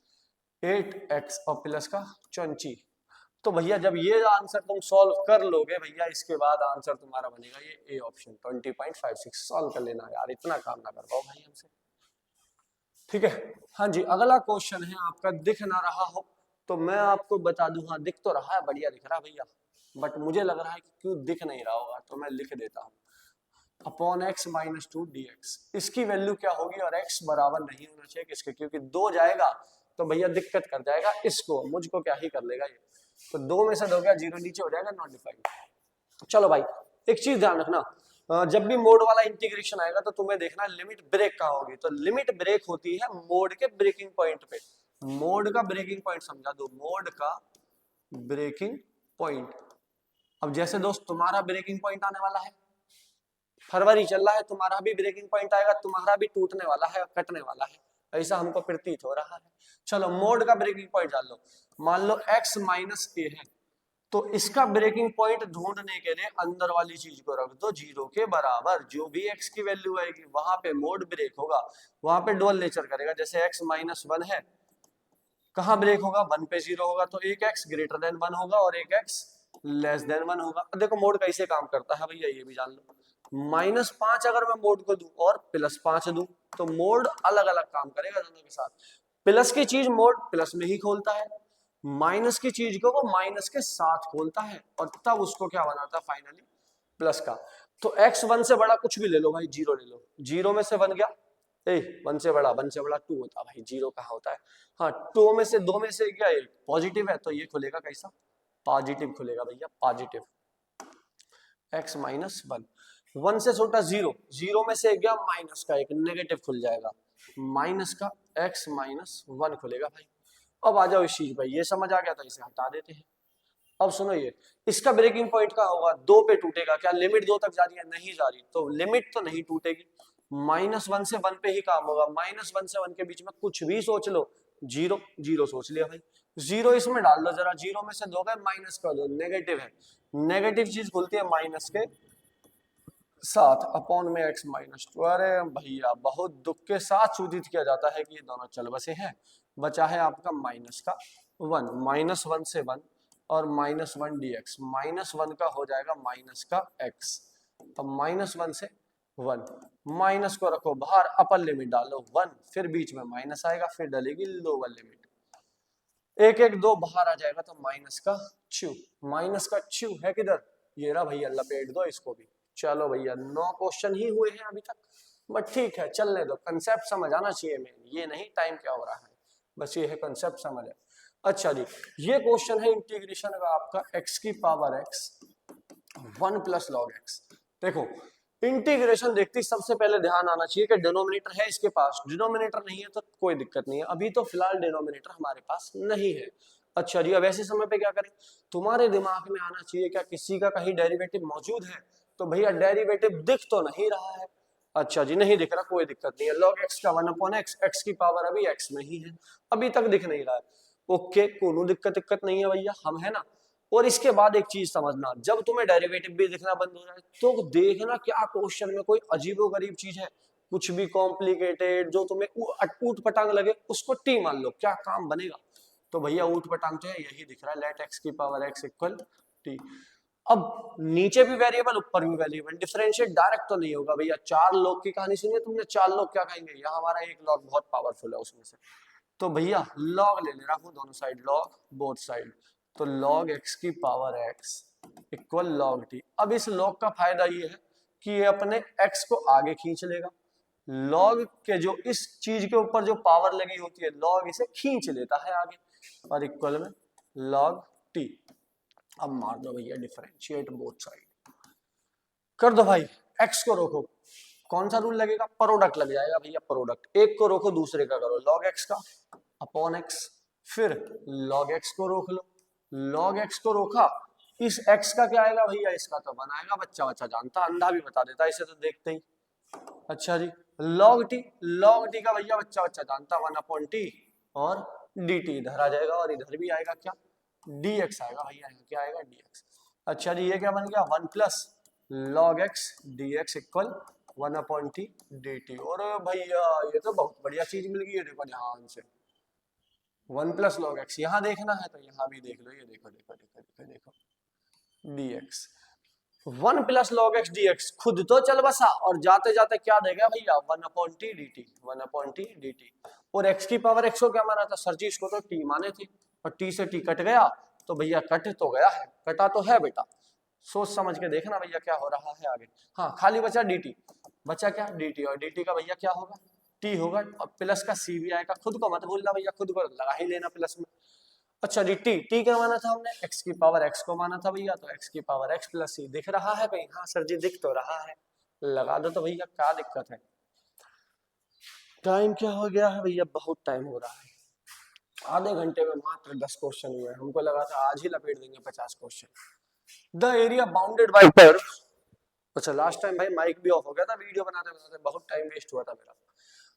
8x और प्लस का 20। तो भैया जब ये आंसर तुम सॉल्व कर लोगे भैया, इसके बाद आंसर तुम्हारा बनेगा ये ए ऑप्शन 20.56। सॉल्व कर लेना यार, इतना काम ना करवाओ भाई हमसे, ठीक है। हाँ जी, अगला क्वेश्चन है आपका, दिख ना रहा हो तो मैं आपको बता दूं, हाँ दिख तो रहा है, बढ़िया दिख रहा है भैया, बट मुझे लग रहा है कि क्यों दिख नहीं रहा होगा, तो मैं लिख देता हूँ upon x minus 2 D x. इसकी वैल्यू क्या होगी, और एक्स बराबर नहीं होना चाहिए किसके, क्योंकि 2 जाएगा तो भैया दिक्कत कर जाएगा इसको, मुझको क्या ही कर लेगा ये, तो 2 में से 2 गया 0 नीचे हो जाएगा, नॉट डिफाइंड। चलो भाई एक चीज ध्यान रखना, जब भी मोड वाला इंटीग्रेशन आएगा तो तुम्हें देखना लिमिट ब्रेक कहाँ होगी, तो लिमिट ब्रेक होती है मोड के ब्रेकिंग पॉइंट पे। मोड का ब्रेकिंग पॉइंट समझा दो, मोड का ब्रेकिंग पॉइंट। अब जैसे दोस्त तुम्हारा ब्रेकिंग पॉइंट आने वाला है, फरवरी चल रहा है, तुम्हारा भी ब्रेकिंग पॉइंट आएगा, तुम्हारा भी टूटने वाला है, कटने वाला है, ऐसा हमको प्रतीत हो रहा है। चलो मोड का ब्रेकिंग पॉइंट डाल लो, मान लो x माइनस ए है, तो इसका ब्रेकिंग पॉइंट ढूंढने के लिए अंदर वाली चीज को रख दो 0 के बराबर, जो भी x की वैल्यू आएगी वहां पे मोड ब्रेक होगा, वहां पे डुअल नेचर करेगा। जैसे x माइनस 1 है, कहाँ ब्रेक होगा 1 पे 0 होगा, तो एक x ग्रेटर देन 1 होगा और एक x लेस देन 1 होगा। देखो मोड कैसे काम करता है भैया ये भी जान लो, -5 अगर मैं मोड को दूं और +5 दूं तो मोड अलग अलग काम करेगा दोनों के साथ। प्लस की चीज मोड प्लस में ही खोलता है, माइनस की चीज को वो माइनस के साथ खोलता है, और तब उसको क्या बनाता है फाइनली प्लस का। तो x 1 से बड़ा कुछ भी ले लो भाई, 0 ले लो, 0 में से 1 गया, 1 से बड़ा 2 होता है भाई, 0 कहाँ होता है। हाँ 2 में से 2 में से क्या है पॉजिटिव है, तो ये खुलेगा कैसा पॉजिटिव खुलेगा भैया, पॉजिटिव x माइनस 1। 1 से छोटा 0, 0 में से गया माइनस का एक नेगेटिव खुल जाएगा, माइनस का x माइनस 1 खुलेगा भाई। अब आ जाओ इस चीज भाई, ये समझ आ गया था, इसे हटा देते हैं। अब सुनो ये, इसका ब्रेकिंग पॉइंट क्या होगा, 2 पे टूटेगा, क्या लिमिट 2 तक जा रही है, नहीं जा रही, तो लिमिट तो नहीं टूटेगी, -1 से 1 पे ही काम होगा। -1 से 1 के बीच में कुछ भी सोच लो, 0 0 सोच लिया भाई, 0 इसमें डाल दो जरा, 0 में से 2 गए माइनस कर दो, नेगेटिव है, नेगेटिव चीज खुलती है माइनस के साथ, अपॉन में x माइनस 2। अरे भैया बहुत दुख के साथ सूचित किया जाता है कि ये दोनों चल बसे हैं, बचा है आपका माइनस का 1, -1 से 1 और -1 dx, -1 का हो जाएगा माइनस का x, अब -1 से 1, माइनस को रखो बाहर, अपर लिमिट डालो 1, फिर बीच में माइनस आएगा, फिर डलेगी लोअर लिमिट, 1 1 2 बाहर आ जाएगा, तो माइनस का च्यू, माइनस का च्यू है किधर, ये रहा भैया, लपेट दो इसको भी। चलो भैया 9 क्वेश्चन ही हुए हैं अभी तक, बट ठीक है चलने दो, कंसेप्ट समझ आना चाहिए मेन, ये नहीं टाइम क्या हो रहा है, बस ये है कंसेप्ट समझ है। अच्छा जी, ये क्वेश्चन है इंटीग्रेशन का आपका x की power x 1 plus log x। देखो इंटीग्रेशन देखती सबसे पहले ध्यान आना चाहिए कि डिनोमिनेटर है इसके पास, डिनोमिनेटर नहीं है तो कोई दिक्कत नहीं है, अभी तो फिलहाल डिनोमिनेटर हमारे पास नहीं है। अच्छा जी, अब ऐसे समय पे क्या करें, तुम्हारे दिमाग में आना चाहिए क्या किसी का कहीं डेरिवेटिव मौजूद है, तो भैया डेरिवेटिव दिख तो नहीं रहा है। अच्छा जी नहीं दिख रहा, कोई दिक्कत नहीं है, log x का 1 अपॉन x, x की पावर अभी x में ही है, अभी तक दिख नहीं रहा है, ओके कोनो दिक्कत नहीं है भैया, हम है ना। और इसके बाद एक चीज समझना, जब तुम्हें डेरिवेटिव भी दिखना बंद हो जाए तो देखना क्या क्वेश्चन में कोई अजीबोगरीब चीज है, कुछ भी कॉम्प्लिकेटेड जो तुम्हें ऊट पटांग लगे उसको टी मान लो, क्या काम बनेगा। तो भैया ऊट पटांग तो है, यही दिख रहा है, लेट x की पावर x इक्वल टी। अब नीचे भी वेरिएबल ऊपर भी वेरिएबल, डिफरेंशिएट डायरेक्ट तो नहीं होगा भैया, 4 log की कहानी सुनिए तुमने, 4 log क्या कहेंगे, यहाँ हमारा एक log बहुत पावरफुल है उसमें से, तो भैया log ले रहा हूं दोनों साइड, log बोथ साइड, तो log x की power x equal log t। अब इस log का फायदा ये है कि ये अपने x को आगे खींच लेगा, log के जो इस चीज के ऊपर जो पावर लगी होती है log इसे खींच लेता है आगे, और इक्वल में log t। अब मार दो भैया डिफरेंशिएट बोथ साइड, कर दो भाई। x को रोको, कौन सा रूल लगेगा, प्रोडक्ट लग जाएगा भैया, प्रोडक्ट, एक को रोको दूसरे का करो, log x का अपॉन x, फिर log x को रोक लो, log x को रोका, इस x का क्या आएगा भैया, इसका तो बनाएगा, बच्चा बच्चा जानता, अंधा भी बता देता इसे तो देखते ही। अच्छा जी, log t का भैया बच्चा बच्चा जानता, 1/t और dt इधर आ जाएगा और इधर भी आएगा क्या, dx आएगा भैया, क्या आएगा dx। अच्छा जी, ये क्या बन गया, 1 plus log x dx equal 1/t dt। और भैया ये तो बहुत बढ़िया चीज मिल गई है, देखो ध्यान से, 1 प्लस log x यहाँ देखना है तो यहाँ भी देख लो, ये देखो देखो देखो देखो देखो dx, 1 plus log x dx खुद तो चल बसा, और जाते जाते क्या देगा भैया, 1/t dt, 1/t dt। और x की पावर x को क्या माना था सर जी, इसको तो t माने थे, और t से t कट गया तो भैया कट तो गया है, कटा तो है बेटा, सोच समझ के देखना भैया क्या हो रहा है आगे। हाँ खाली बचा dt, बचा क्या dt, और dt का भैया क्या होगा, t होगा, और प्लस का c भी आएगा, खुद को मत भूलना भैया, खुद को लगा ही लेना प्लस में। अच्छा जी, t क्या माना था हमने, x की पावर x को माना था भैया, तो x की पावर x प्लस c दिख रहा है कहीं, हाँ सर जी दिख तो रहा है, लगा दो तो भैया, क्या दिक्कत है। टाइम क्या हो गया है भैया, बहुत टाइम हो रहा है, आधे घंटे में मात्र 10 क्वेश्चन हुए, हमको लगा था आज ही लपेट देंगे 50 question. The area bounded by curve, अच्छा लास्ट टाइम भाई माइक भी ऑफ हो गया था वीडियो बनाते बनाते, बहुत टाइम वेस्ट हुआ था मेरा।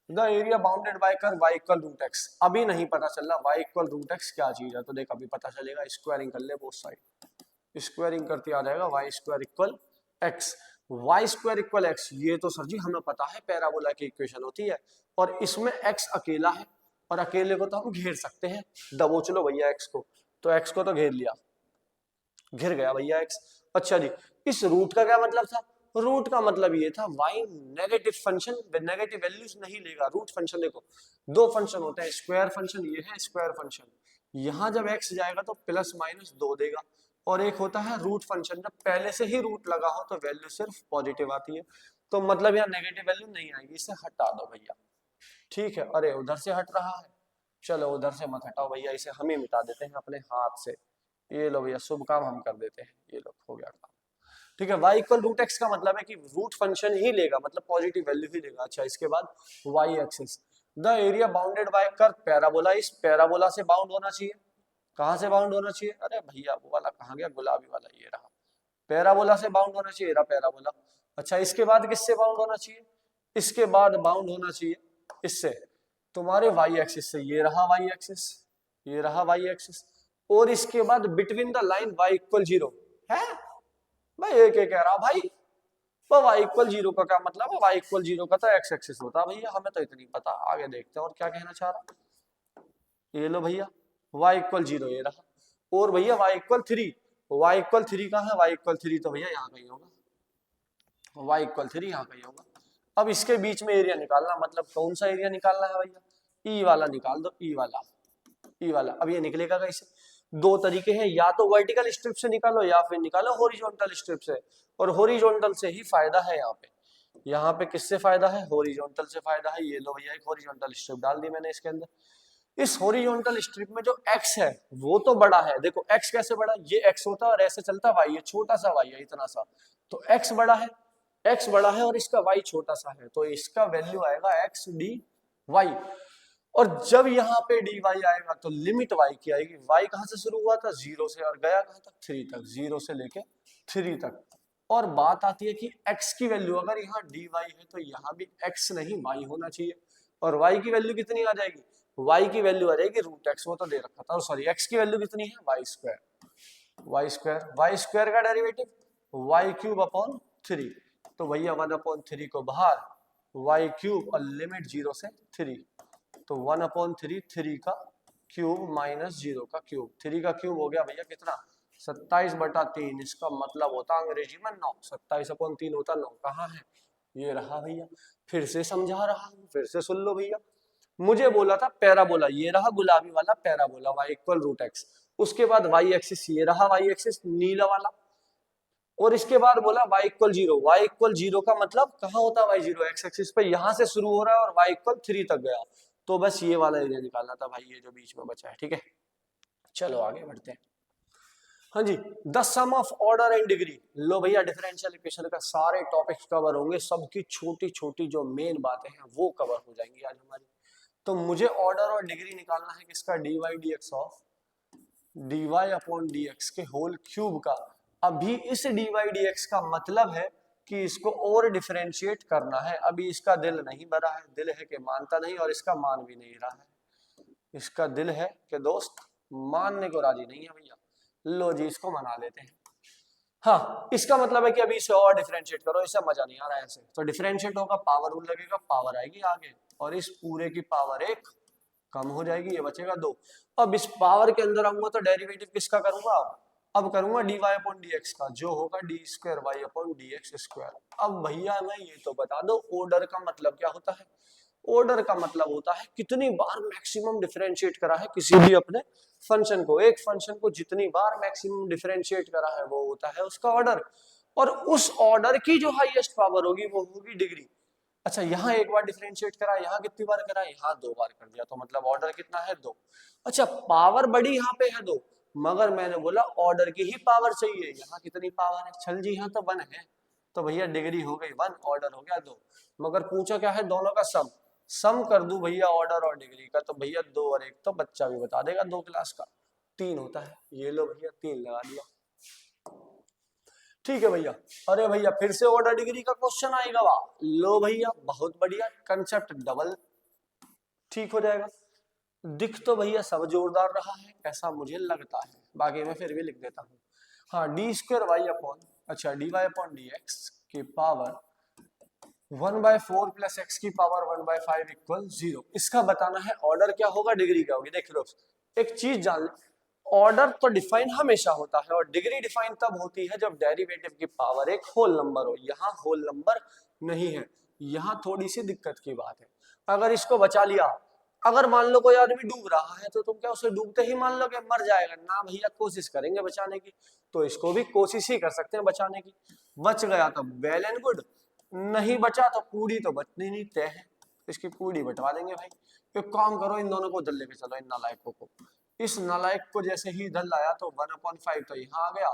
The area bounded by curve y equal root x, अभी नहीं पता चल रहा y इक्वल रूट x क्या चीज है, तो देख अभी पता चलेगा, स्क्वायरिंग कर ले बोथ साइड, स्क्वायरिंग करते आ जाएगा y square equal x, y square equal x, ये तो सर जी हमें पता है पैराबोला की इक्वेशन होती है, और इसमें x अकेला है, और अकेले को तो हम घेर सकते हैं, दबोच लो भैया x को, तो x को तो घेर लिया, घिर गया भैया x। अच्छा जी, इस रूट का क्या मतलब था, रूट का मतलब ये था y negative function negative values नहीं लेगा, रूट फंक्शन देखो दो फंक्शन होते हैं, स्क्वायर फंक्शन ये है स्क्वायर फंक्शन, यहाँ जब x जाएगा तो प्लस माइनस 2 देगा, और एक होता है रूट फंक्शन, जब पहले से ही रूट लगा हो तो वैल्यू सिर्फ पॉजिटिव आती है, तो मतलब यहाँ नेगेटिव वैल्यू नहीं आएगी, इसे हटा दो भैया, ठीक है। अरे उधर से हट रहा है, चलो उधर से मत हटाओ भैया, इसे हम ही मिटा देते हैं अपने हाथ से, ये लो भैया शुभ काम हम कर देते हैं, ये लो हो गया काम, ठीक है। y इक्वल रूट एक्स का मतलब है कि रूट फंक्शन ही लेगा, मतलब पॉजिटिव वैल्यू ही लेगा। अच्छा इसके बाद y axis, the area bounded by curve parabola, इस पैराबोला से बाउंड होना चाहिए, कहां से बाउंड होना चाहिए, अरे भैया वो वाला कहां गया, गुलाबी वाला ये रहा, पैराबोला से बाउंड होना चाहिए, रहा पैराबोला। अच्छा इसके बाद किससे बाउंड होना चाहिए, इसके बाद बाउंड होना चाहिए इससे, तुम्हारे y एक्सिस से, ये रहा y एक्सिस, ये रहा y एक्सिस, और इसके बाद between the line y equal 0 है भाई, एक एक कह रहा भाई, वो y इक्वल 0 का क्या मतलब है, y इक्वल 0 का तो x एक्सिस होता है भैया, हमें तो इतनी पता, आगे देखते हैं और क्या कहना चाह रहा, ये लो भैया y इक्वल 0 ये रहा, और भैया y इक्वल 3, y इक्वल 3 कहाँ है, y इक्वल 3 तो भैया यहाँ कहीं होगा, y इक्वल 3 यहाँ कहीं होगा। अब इसके बीच में एरिया निकालना, मतलब कौन सा एरिया निकालना है भैया, ई वाला निकाल दो, ई वाला, ई वाला। अब ये निकलेगा कैसे, दो तरीके हैं, या तो वर्टिकल स्ट्रिप से निकालो या फिर निकालो हॉरिजॉन्टल स्ट्रिप से, और हॉरिजॉन्टल से ही फायदा है यहाँ पे किससे फायदा है, हॉरिजॉन्टल से फायदा है। ये लो भैया एक हॉरिजॉन्टल स्ट्रिप डाल दी मैंने इसके अंदर, इस हॉरिजॉन्टल स्ट्रिप में जो x है वो तो बड़ा है, देखो x कैसे बड़ा, ये x होता है और ऐसे चलता y, ये छोटा सा y है इतना सा, तो x बड़ा है, x बड़ा है और इसका y छोटा सा है, तो इसका वैल्यू आएगा x dy, और जब यहाँ पे dy आएगा तो लिमिट y की आएगी, y कहां से शुरू हुआ था 0 से और गया कहां तक 3 तक, 0 से लेके 3 तक। और बात आती है कि x की वैल्यू अगर यहाँ dy है तो यहाँ भी x नहीं y होना चाहिए, और y की वैल्यू कितनी आ जाएगी, y की वैल्यू आ जाएगी रूट एक्स, वो तो दे रखा था, सॉरी x की वैल्यू कितनी है y स्क्वायर, y स्क्वायर का डेरिवेटिव y क्यूब अपॉन 3, तो भैया 1/3 को बाहर, y क्यूब और लिमिट 0 से 3, तो 1/3 3 का क्यूब माइनस 0 का क्यूब, 3 का क्यूब हो गया भैया कितना 27/3, इसका मतलब होता अंग्रेजी में 9, 27/3 होता 9, कहाँ है ये रहा भैया, फिर से समझा रहा हूँ, फिर से सुन लो भैया, मुझे बोला था पैराबोला, ये रहा गुलाबी वाला parabola y equal root x, उसके बाद y एक्सिस ये रहा, y एक्सिस नीला वाला, और इसके बाद बोला y इक्वल 0, y इक्वल 0 का मतलब कहाँ होता है y 0, x एक्सिस पे यहाँ से शुरू हो रहा है और y इक्वल 3 तक गया, तो बस ये वाला एरिया निकालना था भाई, ये जो बीच में बचा है, ठीक है। चलो आगे बढ़ते हैं। हाँ जी, the sum of order and degree. लो भैया, डिफरेंशियल इक्वेशन का सारे टॉपिक्स कवर होंगे, सबकी छोटी छोटी जो मेन बातें हैं वो कवर हो जाएंगी आज हमारी। तो मुझे ऑर्डर और डिग्री निकालना है किसका, dy dx of dy upon dx के होल क्यूब का। अभी इस dy dx का मतलब है कि इसको और डिफरेंशिएट करना है। अभी इसका दिल नहीं भरा है, दिल है कि मानता नहीं, और इसका मान भी नहीं रहा है। इसका दिल है कि दोस्त मानने को राजी नहीं है भैया। लो जी, इसको मना लेते हैं। हाँ, इसका मतलब है कि अभी इसे और डिफरेंशिएट करो, इसे मजा नहीं आ रहा है ऐसे। तो डिफरेंशिएट होगा, पावर रूल लगेगा, पावर आएगी आगे, और इस पूरे की पावर एक कम हो जाएगी, ये बचेगा 2। अब इस पावर के अंदर आऊंगा तो डेरिवेटिव किसका करूंगा, अब करूंगा dy अपॉन dx का, जो होगा d square y upon dx square. अब भैया मैं ये तो बता दो, ऑर्डर का मतलब क्या होता है। ऑर्डर का मतलब होता है कितनी बार मैक्सिमम डिफरेंशिएट करा है किसी भी अपने फंक्शन को। एक फंक्शन को जितनी बार मैक्सिमम डिफरेंशिएट करा है वो होता है उसका ऑर्डर, और उस ऑर्डर की जो हाईएस्ट पावर होगी वो होगी डिग्री। अच्छा, यहाँ एक बार डिफरेंशिएट करा, यहाँ कितनी बार करा, यहाँ 2 बार कर दिया, तो मतलब ऑर्डर कितना है, 2। अच्छा, पावर बड़ी यहाँ पे है 2, मगर मैंने बोला ऑर्डर की ही पावर चाहिए। यहाँ कितनी पावर है, चल जी, यहाँ तो 1 है, तो भैया डिग्री हो गई 1, ऑर्डर हो गया 2। मगर पूछा क्या है, दोनों का सम कर दूं भैया ऑर्डर और डिग्री का, तो भैया 2 और 1 तो बच्चा भी बता देगा 2 क्लास का, 3 होता है। ये लो भैया 3 लगा दिया, ठीक है भैया। अरे भैया फिर से ऑर्डर डिग्री का क्वेश्चन आएगा, वाह। लो भैया बहुत बढ़िया, कंसेप्ट डबल ठीक हो जाएगा। दिख तो भैया सब जोरदार रहा है ऐसा मुझे लगता है, बाकी मैं फिर भी लिख देता हूँ। हाँ, डी स्क्वायर वाई अपॉन, अच्छा d Y upon D x की पावर 1/4 प्लस एक्स की पावर 1/5 इक्वल 0। इसका बताना है ऑर्डर क्या होगा, डिग्री क्या होगी। देख लो, एक चीज जान ले, ऑर्डर तो डिफाइन हमेशा होता है, और डिग्री डिफाइन तब होती है जब डेरिवेटिव की पावर एक होल नंबर हो। यहाँ होल नंबर नहीं है, यहाँ थोड़ी सी दिक्कत की बात है। अगर इसको बचा लिया, अगर मान लो कोई आदमी डूब रहा है तो तुम क्या उसे डूबते ही मान लो कि मर जाएगा ना, भैया कोशिश करेंगे बचाने की। तो इसको भी कोशिश ही कर सकते हैं बचाने की। बच गया तो वेल एंड गुड, नहीं बचा तो पूरी तो बचनी नहीं तय है, इसकी पूरी बंटवा देंगे भाई। एक काम करो, इन दोनों को इधर लेके चलो, इन नालायकों को। इस नालायक को जैसे ही इधर लाया तो 1/5 तो यहाँ आ गया,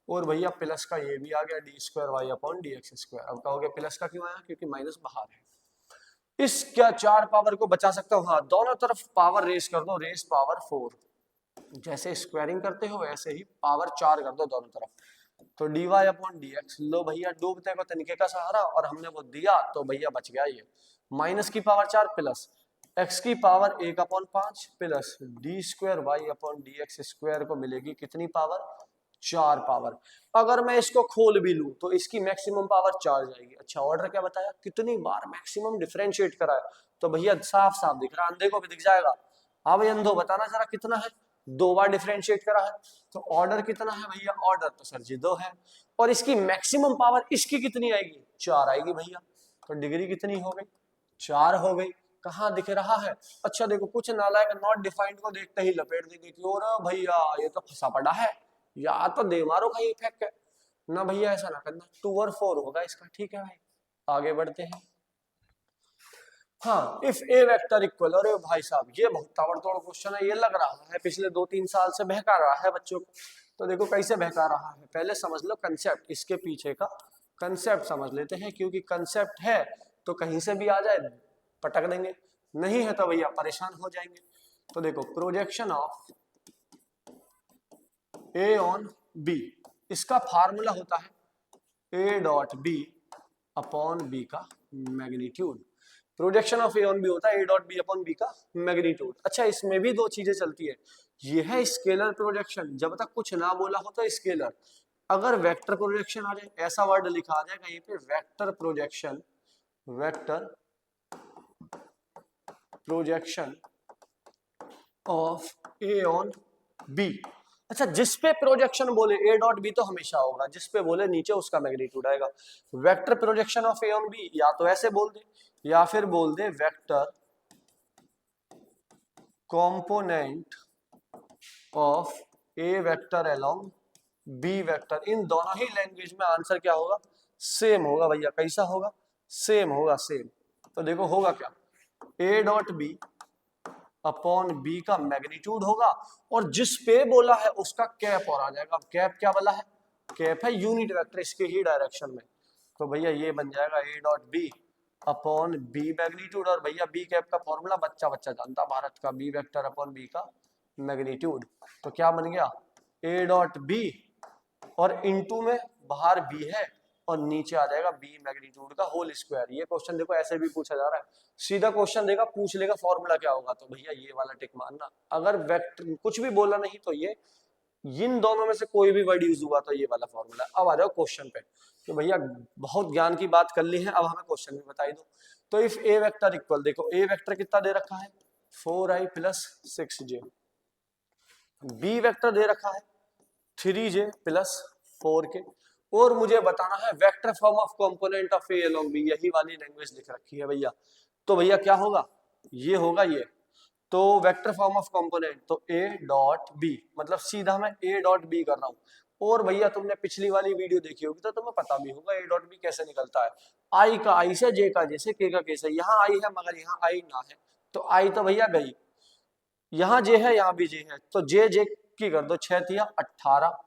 और भैया प्लस का ये भी आ गया, d square y upon D x square. अब कहोगे प्लस का क्यों आया, क्योंकि माइनस बाहर है। इस क्या 4 पावर को बचा सकता हूँ, हाँ दोनों तरफ पावर रेस कर दो, रेस पावर 4। जैसे स्क्वायरिंग करते हो वैसे ही पावर 4 कर दो दोनों तरफ, तो D Y upon D X. लो भैया डूबते को तनिके का सहारा, और हमने वो दिया तो भैया बच गया ये। माइनस की पावर 4 प्लस एक्स की power 1/5 plus d square y upon D x square को मिलेगी कितनी पावर, 4 पावर। अगर मैं इसको खोल भी लूं तो इसकी मैक्सिमम पावर 4 जाएगी। अच्छा, ऑर्डर क्या बताया, कितनी बार मैक्सिमम डिफरेंशिएट करा है, तो भैया साफ साफ दिख रहा है, अंधे को भी दिख जाएगा। हाँ भाई अंधो बताना जरा कितना है, 2 बार डिफरेंशिएट करा है, तो ऑर्डर कितना है भैया, ऑर्डर तो सर जी 2 है, और इसकी मैक्सिमम पावर इसकी कितनी आएगी, 4 आएगी भैया। तो डिग्री कितनी हो गई, 4 हो गई। कहाँ दिख रहा है, अच्छा देखो, कुछ नालायक नॉट डिफाइंड को देखते ही लपेट देंगे कि और भैया ये तो फंसा पड़ा है, या तो दे मारो का इफेक्ट है ना। भैया ऐसा ना करना, 2 और 4 होगा इसका, ठीक है भाई। आगे बढ़ते हैं। हाँ, इफ ए वेक्टर इक्वल, अरे भाई साहब ये बहुत ताबड़तोड़ क्वेश्चन है, ये लग रहा है पिछले 2-3 साल से बहका रहा है बच्चों को। तो देखो कैसे बहका रहा है, पहले समझ लो कंसेप्ट, इसके पीछे का कंसेप्ट समझ लेते हैं, क्योंकि कंसेप्ट है तो कहीं से भी आ जाए पटक देंगे, नहीं है तो भैया परेशान हो जाएंगे। तो देखो, projection of A on B, इसका फार्मूला होता है A dot B upon B का magnitude. Projection of A on B होता है A dot B upon B का मैग्नीट्यूड। अच्छा, इसमें भी 2 चीजें चलती है, ये है स्केलर प्रोजेक्शन, जब तक कुछ ना बोला हो तो स्केलर। अगर वेक्टर प्रोजेक्शन आ जाए, ऐसा वर्ड लिखा आ जाए कहीं पे, vector projection, vector projection of A on b. अच्छा, जिस पे प्रोजेक्शन बोले ए डॉट बी तो हमेशा होगा, जिस पे बोले नीचे उसका मैग्नीट्यूड आएगा। Vector projection of A on B, या तो ऐसे बोल दे या फिर बोल दे vector component of A vector along B vector. इन दोनों ही लैंग्वेज में आंसर क्या होगा, सेम होगा भैया। कैसा होगा, सेम होगा, सेम। तो देखो होगा क्या, a dot B upon B का मैग्नीट्यूड होगा, और जिस पे बोला है उसका कैप और आ जाएगा। अब कैप क्या बोला है, कैप है यूनिट वेक्टर इसके ही डायरेक्शन में, तो भैया ये बन जाएगा a dot B upon b magnitude. और भैया बी कैप का फॉर्मूला बच्चा बच्चा जानता भारत का, बी वेक्टर अपॉन बी का मैग्नीट्यूड। तो क्या बन गया, ए डॉट बी और इनटू में बाहर बी है और नीचे आ जाएगा बी मैग्नीट्यूड का होल स्क्वायर। ये क्वेश्चन देखो ऐसे भी पूछा जा रहा है, सीधा क्वेश्चन देगा पूछ लेगा फॉर्मूला क्या होगा, तो भैया ये वाला टिक मारना। अगर वेक्टर कुछ भी बोला नहीं तो ये इन दोनों में से कोई भी वर्ड यूज हुआ तो ये वाला फॉर्मूला। अब आ जाओ क्वेश्चन पे, तो भैया बहुत ज्ञान की बात कर ली है, अब हमें क्वेश्चन में बताई दो। तो इफ ए वेक्टर इक्वल, देखो ए वेक्टर कितना दे रखा है 4i plus 6j, B vector दे रखा है 3j प्लस 4k, और मुझे बताना है vector form of component of a along b, यही वाली लैंग्वेज लिख रखी है भैया। तो भैया क्या होगा, ये होगा ये, तो वेक्टर फॉर्म ऑफ कंपोनेंट तो ए डॉट बी, मतलब सीधा मैं ए डॉट बी कर रहा हूं। और भैया तुमने पिछली वाली वीडियो देखी होगी तो तुम्हें पता भी होगा ए डॉट बी कैसे निकलता है, आई का आई से, जे का जे से, के का के से। यहाँ आई है मगर यहाँ आई ना है, तो आई तो भैया गई, यहाँ जे है यहाँ भी जे है, तो जे जे की कर दो, 6 तिया 18,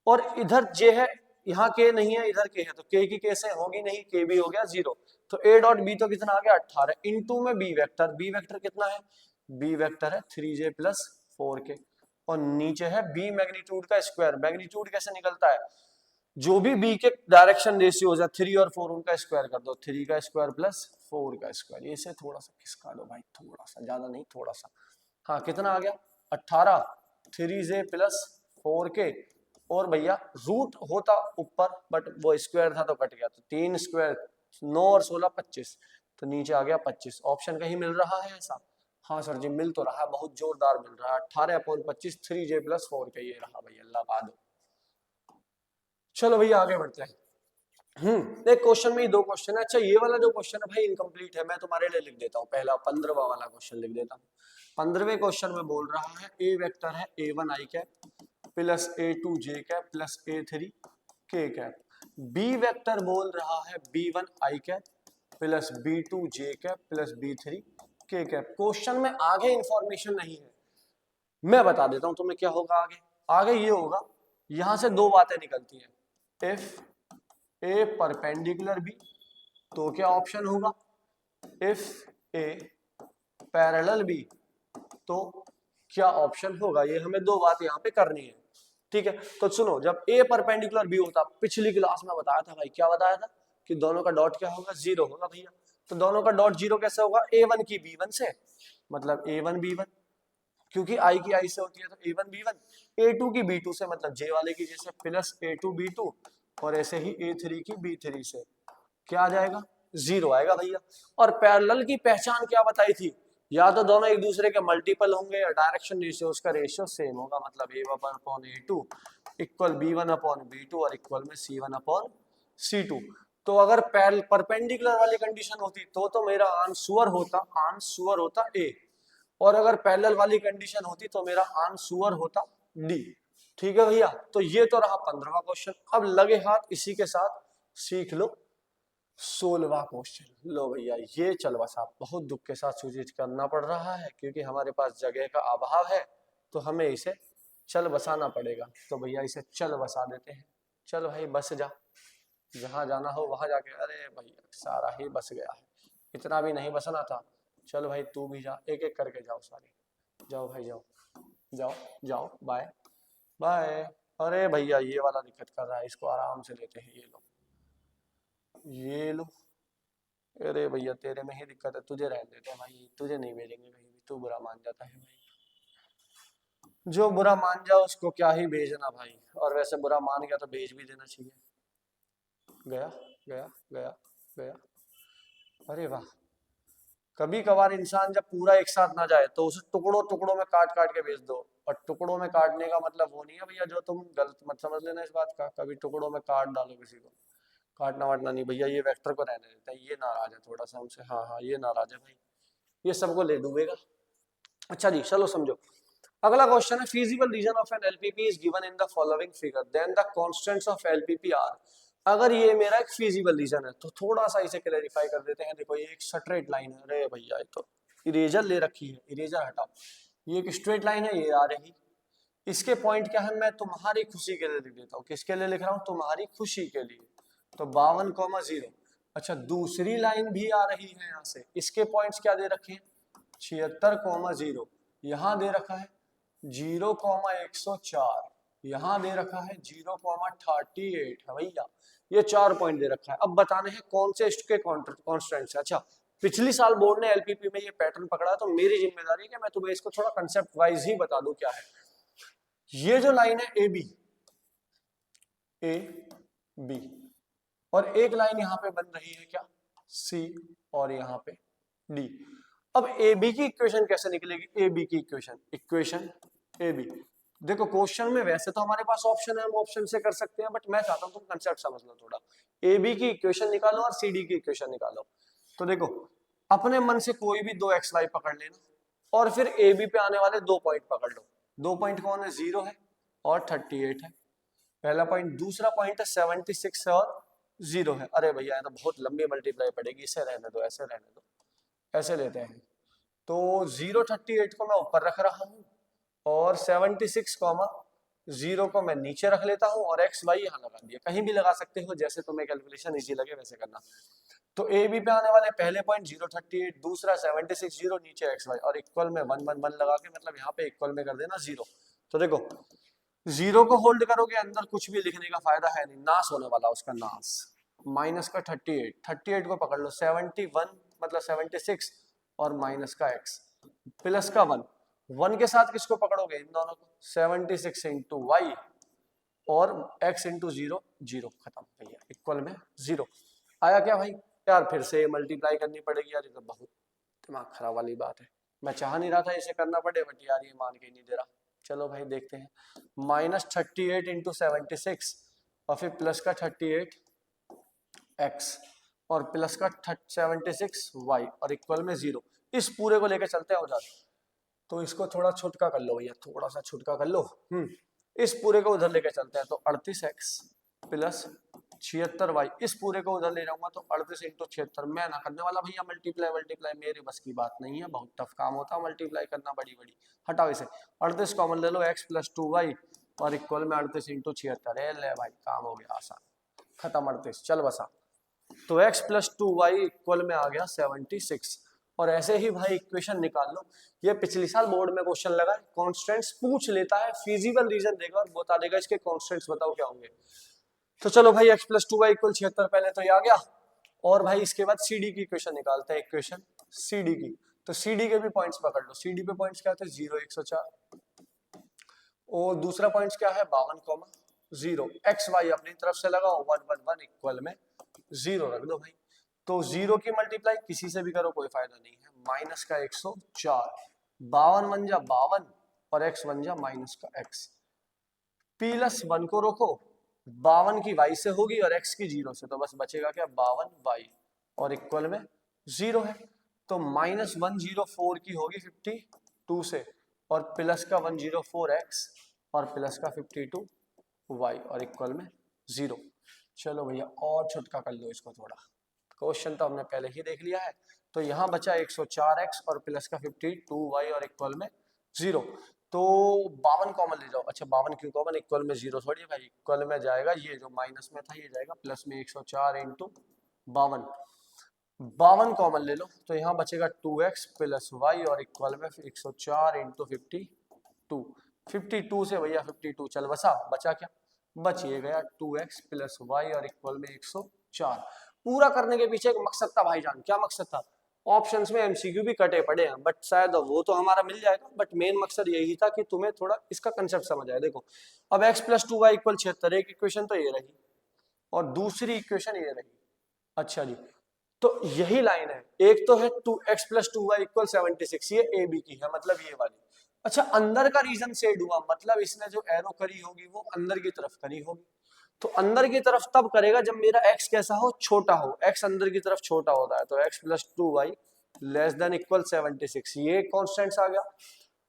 और इधर जे है यहाँ के नहीं है इधर के है, तो के की के से होगी नहीं, के भी हो गया 0। तो ए डॉट बी तो कितना आ गया 18, इनटू में बी वेक्टर, बी वेक्टर कितना है, बी वेक्टर है 3j प्लस 4k, और नीचे है बी मैग्नीट्यूड का स्क्वायर। मैग्नीट्यूड कैसे निकलता है, जो भी बी के डायरेक्शन रेशियो हो जाए 3 और 4 उनका स्क्वायर कर दो, 3 का स्क्वायर प्लस 4 का स्क्वायर। इसे थोड़ा सा खिसका दो भाई, थोड़ा सा, ज्यादा नहीं थोड़ा सा। हाँ कितना आ गया 18, 3j प्लस 4k, और भैया रूट होता ऊपर बट वो स्क्वायर था तो कट गया, तो 3 स्क्वायर 9 और 16 25, तो नीचे आ गया 25। ऑप्शन कहीं मिल रहा है ऐसा, हाँ सर जी मिल तो रहा है, बहुत जोरदार मिल रहा है, 18/25 3j प्लस 4k, ये रहा भैया, लगा दो। चलो भैया आगे बढ़ते हैं। एक क्वेश्चन में ही 2 क्वेश्चन है। अच्छा ये वाला जो क्वेश्चन है भाई इनकम्प्लीट है, मैं तुम्हारे लिए लिख देता हूँ, पहला 15वां वाला क्वेश्चन लिख देता हूँ। 15वें क्वेश्चन में बोल रहा है ए वेक्टर है a1 i cap plus a2 j cap plus a3 k cap, b vector बोल रहा है b1 i cap plus b2 j cap plus b3 k cap. Question में आगे इंफॉर्मेशन नहीं है, मैं बता देता हूं तुम्हें क्या होगा आगे। आगे ये होगा, यहां से 2 बातें निकलती हैं, इफ ए परपेंडिकुलर बी तो क्या ऑप्शन होगा, इफ ए पैरेलल बी तो क्या ऑप्शन होगा। ये हमें 2 बात यहाँ पे करनी है, ठीक है। तो सुनो, जब ए परपेंडिकुलर बी होता, पिछली क्लास में बताया था भाई, क्या बताया था कि दोनों का डॉट क्या होगा 0 होगा भैया। तो दोनों का डॉट 0 कैसे होगा, a1 की b1 से, मतलब a1 b1, क्योंकि i की i से होती है तो a1 b1, a2 की b2 से, मतलब j वाले की जैसे प्लस a2 b2, और ऐसे ही a3 की b3 से क्या आ जाएगा 0 आएगा भैया। और पैरेलल की पहचान क्या बताई थी, या तो दोनों एक दूसरे के मल्टीपल होंगे या डायरेक्शन रेशियो उसका रेशियो सेम होगा, मतलब a1 upon a2 equal b1 upon b2 और इक्वल में c1 अपॉन c2। तो अगर परपेंडिकुलर वाली कंडीशन होती तो मेरा आंसर होता a, और अगर पैरेलल वाली कंडीशन होती तो मेरा आंसर होता डी। ठीक है भैया, तो ये तो रहा 15वां क्वेश्चन। अब लगे हाथ इसी के साथ सीख लो 16वां क्वेश्चन। लो भैया ये चल बसा बहुत दुख के साथ सूचित करना पड़ रहा है, क्योंकि हमारे पास जगह का अभाव है तो हमें इसे चल बसाना पड़ेगा। तो भैया इसे चल बसा देते हैं। चल भाई बस जा, जहां जाना हो वहां जाके। अरे भैया सारा ही बस गया है, इतना भी नहीं बसना था। चल भाई तू भी जा, एक एक करके जाओ सारे, जाओ भाई जाओ जाओ जाओ, बाय बाय। अरे भैया ये वाला दिक्कत कर रहा है, इसको आराम से लेते हैं, ये लो ये लो। अरे भैया तेरे में ही दिक्कत है, तुझे रहने देते हैं भाई, तुझे नहीं भेजेंगे कहीं भी, तू बुरा मान जाता है भाई। जो बुरा मान जाओ उसको क्या ही भेजना भाई, और वैसे बुरा मान गया तो भेज भी देना चाहिए। गया गया गया गया। अरे वाह, कभी कभार इंसान जब पूरा एक साथ ना जाए तो उसे टुकड़ों टुकड़ों में काट काट के भेज दो। और टुकड़ों में काटने का मतलब वो नहीं है भैया जो तुम गलत मत समझ लेना इस बात का, कभी टुकड़ों में काट डालो किसी को, काटना वाटना नहीं भैया। ये वेक्टर को रहने देता है, ये नाराज है थोड़ा सा हमसे, हाँ हाँ ये नाराज है भाई, ये सबको ले डूबेगा। अच्छा जी चलो समझो, अगला क्वेश्चन है feasible region of an LPP is given in the following figure, then the constants of LPP are. अगर ये मेरा एक फिजिबल रीजन है तो थोड़ा सा इसे क्लैरिफाई कर देते हैं। देखो ये एक स्ट्रेट लाइन है, अरे भैया ये तो इरेजर ले रखी है, इरेजर हटाओ, ये एक स्ट्रेट लाइन है, ये आ रही, इसके पॉइंट क्या है, मैं तुम्हारी खुशी के लिए लिख देता हूँ, किसके लिए लिख रहा हूँ, तुम्हारी खुशी के लिए, तो 52,0। अच्छा दूसरी लाइन भी आ रही है यहाँ से, इसके पॉइंट्स क्या दे रखे हैं, 76,0, यहाँ दे रखा है 0,104, यहाँ दे रखा है 0,38 है भैया, ये 4 पॉइंट दे रखा है। अब बताने हैं कौन से इसके कॉन्स्टेंट्स है। अच्छा पिछली साल बोर्ड ने एलपीपी में ये पैटर्न पकड़ा, तो मेरी जिम्मेदारी है कि मैं तुम्हें इसको थोड़ा कंसेप्ट वाइज ही बता दूं क्या है। ये जो लाइन है ए बी और एक लाइन यहाँ पे बन रही है क्या, सी, और यहाँ पे डी। अब ए बी की इक्वेशन कैसे निकलेगी, ए बी की इक्वेशन ए बी, देखो क्वेश्चन में वैसे तो हमारे पास ऑप्शन है, हम ऑप्शन से कर सकते हैं, बट मैं चाहता हूँ तुम कंसेप्ट समझ लो थोड़ा। ए बी की इक्वेशन निकालो और सी डी की इक्वेशन निकालो। तो देखो अपने मन से कोई भी दो एक्स वाई पकड़ लेना और फिर ए बी पे आने वाले 2 पॉइंट पकड़ लो। 2 पॉइंट कौन है, 0 है और 38 है, पहला पॉइंट। दूसरा पॉइंट है 76 है और 0 है। अरे भैया तो बहुत लंबी मल्टीप्लाई पड़ेगी, इसे रहने दो, ऐसे रहने दो, ऐसे लेते हैं। तो 038 को मैं ऊपर रख रहा हूँ और 76,0 को मैं नीचे रख लेता हूँ और एक्स वाई यहाँ लगा दिया, कहीं भी लगा सकते हो जैसे तुम्हें कैलकुलेशन इजी लगे वैसे करना। तो ए बी पे आने वाले पहले पॉइंट 038, दूसरा 76, 0 नीचे एक्स वाई और इक्वल में 1 1 1 लगा के, मतलब यहाँ पे इक्वल में कर देना 0। तो देखो 0 को होल्ड करोगे, अंदर कुछ भी लिखने का फायदा है नहीं, नाश होने वाला उसका नाश। माइनस का 38 को पकड़ लो, 71 मतलब 76 और माइनस का x प्लस का 1 के साथ किसको पकड़ोगे, इन दोनों को, 76 इंटू वाई और x इंटू 0 0, खत्म भैया, इक्वल में 0 आया क्या भाई। यार फिर से मल्टीप्लाई करनी पड़ेगी यार, ये तो बहुत दिमाग खराब वाली बात है, मैं चाह नहीं रहा था इसे करना पड़े, बट यार ये मान के नहीं दे रहा। चलो भाई देखते हैं, -38 इंटू 76 और फिर प्लस का 38 x और प्लस का 76 y और इक्वल में 0, इस पूरे को लेकर चलते हैं उधर। तो इसको थोड़ा छुटका कर लो भैया, थोड़ा सा छुटका कर लो, इस पूरे को उधर लेकर चलते हैं। तो 38x प्लस 76y, इस पूरे को उधर ले जाऊंगा तो 38 इंटू 76, मैं ना करने वाला भैया मल्टीप्लाई, मेरे बस की बात नहीं है, बहुत टफ काम होता है मल्टीप्लाई करना, बड़ी हटाओ इसे। 38 कॉमन ले लो, x प्लस 2y और इक्वल में 38 इंटू 76, ले भाई काम हो गया आसान, खत्म 38, चल बसा। तो x प्लस 2y इक्वल में आ गया 76। और ऐसे ही भाई इक्वेशन निकाल लो, ये पिछली साल बोर्ड में क्वेश्चन लगा है, कॉन्स्टेंट्स पूछ लेता है, फिजिबल रीजन देगा और बता देगा इसके कॉन्स्टेंट्स बताओ क्या होंगे। तो चलो भाई x प्लस 2y इक्वल 76 पहले तो ये आ गया, और भाई इसके बाद सी डी की इक्वेशन निकालते हैं, इक्वेशन सी डी की। तो सी डी के भी पॉइंट्स पकड़ लो, सी डी पे पॉइंट्स क्या थे, 0 104 और दूसरा पॉइंट्स क्या है 52,0, एक्स वाई अपनी तरफ से लगाओ 1 1 1 इक्वल में 0 रख दो भाई। तो 0 की मल्टीप्लाई किसी से भी करो कोई फायदा नहीं है, माइनस का 104, 52 बन जा 52 और x बन जा माइनस का x, प्लस 1 को रखो, 52 की y से होगी और x की 0 से, तो बस बचेगा क्या 52y और इक्वल में 0 है। तो -104 की होगी 52 से और प्लस का 104x और प्लस का 52y और इक्वल में 0। चलो भैया और छुटका कर लो इसको थोड़ा, क्वेश्चन तो हमने पहले ही देख लिया है। तो यहाँ बचा 104x और प्लस का 52y और इक्वल में 0। तो 52 कॉमन ले जाओ, अच्छा 52 क्यों कॉमन, इक्वल में 0 थोड़ी भाई, इक्वल में जाएगा ये जो माइनस में था ये जाएगा प्लस में 104 इंटू 52 कॉमन ले लो, तो यहाँ बचेगा 2x प्लस वाई और इक्वल में 104 इंटू 52 से भैया 52 चल बसा, बचा क्या, बच ये गया 2x प्लस वाई और इक्वल में 104। पूरा करने के पीछे एक मकसद था भाईजान, क्या मकसद था, ऑप्शंस में एमसीक्यू भी कटे पड़े हैं बट शायद वो तो हमारा मिल जाएगा, बट मेन मकसद यही था कि तुम्हें थोड़ा इसका कंसेप्ट समझ आए। देखो अब x प्लस 2y इक्वल 76, एक इक्वेशन तो ये रही और दूसरी इक्वेशन ये रही। अच्छा जी, तो यही लाइन है, एक तो है 2x प्लस 2y इक्वल 76, ये ए बी की है, मतलब ये वाली। अच्छा अंदर का रीजन शेड हुआ, मतलब इसने जो एरो करी होगी वो अंदर की तरफ करी होगी। तो अंदर की तरफ तब करेगा जब मेरा x कैसा हो, छोटा हो, x अंदर की तरफ छोटा होता है। तो x plus 2y less than equal 76, ये कॉन्स्टेंट्स आ गया।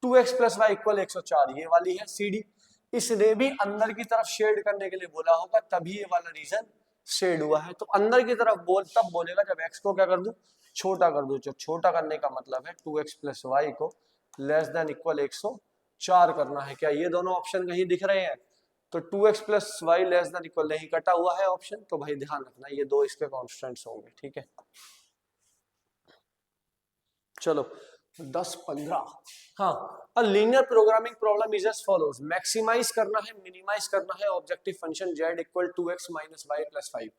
2x प्लस वाई इक्वल 104, ये वाली है सी डी। इसने भी अंदर की तरफ शेड करने के लिए बोला होगा, तभी ये वाला रीजन शेड हुआ है। तो अंदर की तरफ बोल तब बोलेगा जब x को क्या कर दूं, छोटा कर दो। जो छोटा करने का मतलब है 2x प्लस वाई को लेस देन इक्वल 104 करना है। क्या ये दोनों ऑप्शन कहीं दिख रहे हैं? तो 2x plus y less than equal नहीं कटा हुआ है ऑप्शन, तो भाई ध्यान रखना ये दो इसके कॉन्स्टेंट्स होंगे, ठीक है। चलो 10-15। हाँ, a linear programming problem is as follows. Maximize करना है, मिनिमाइज करना है objective function z equal 2x minus y plus 5।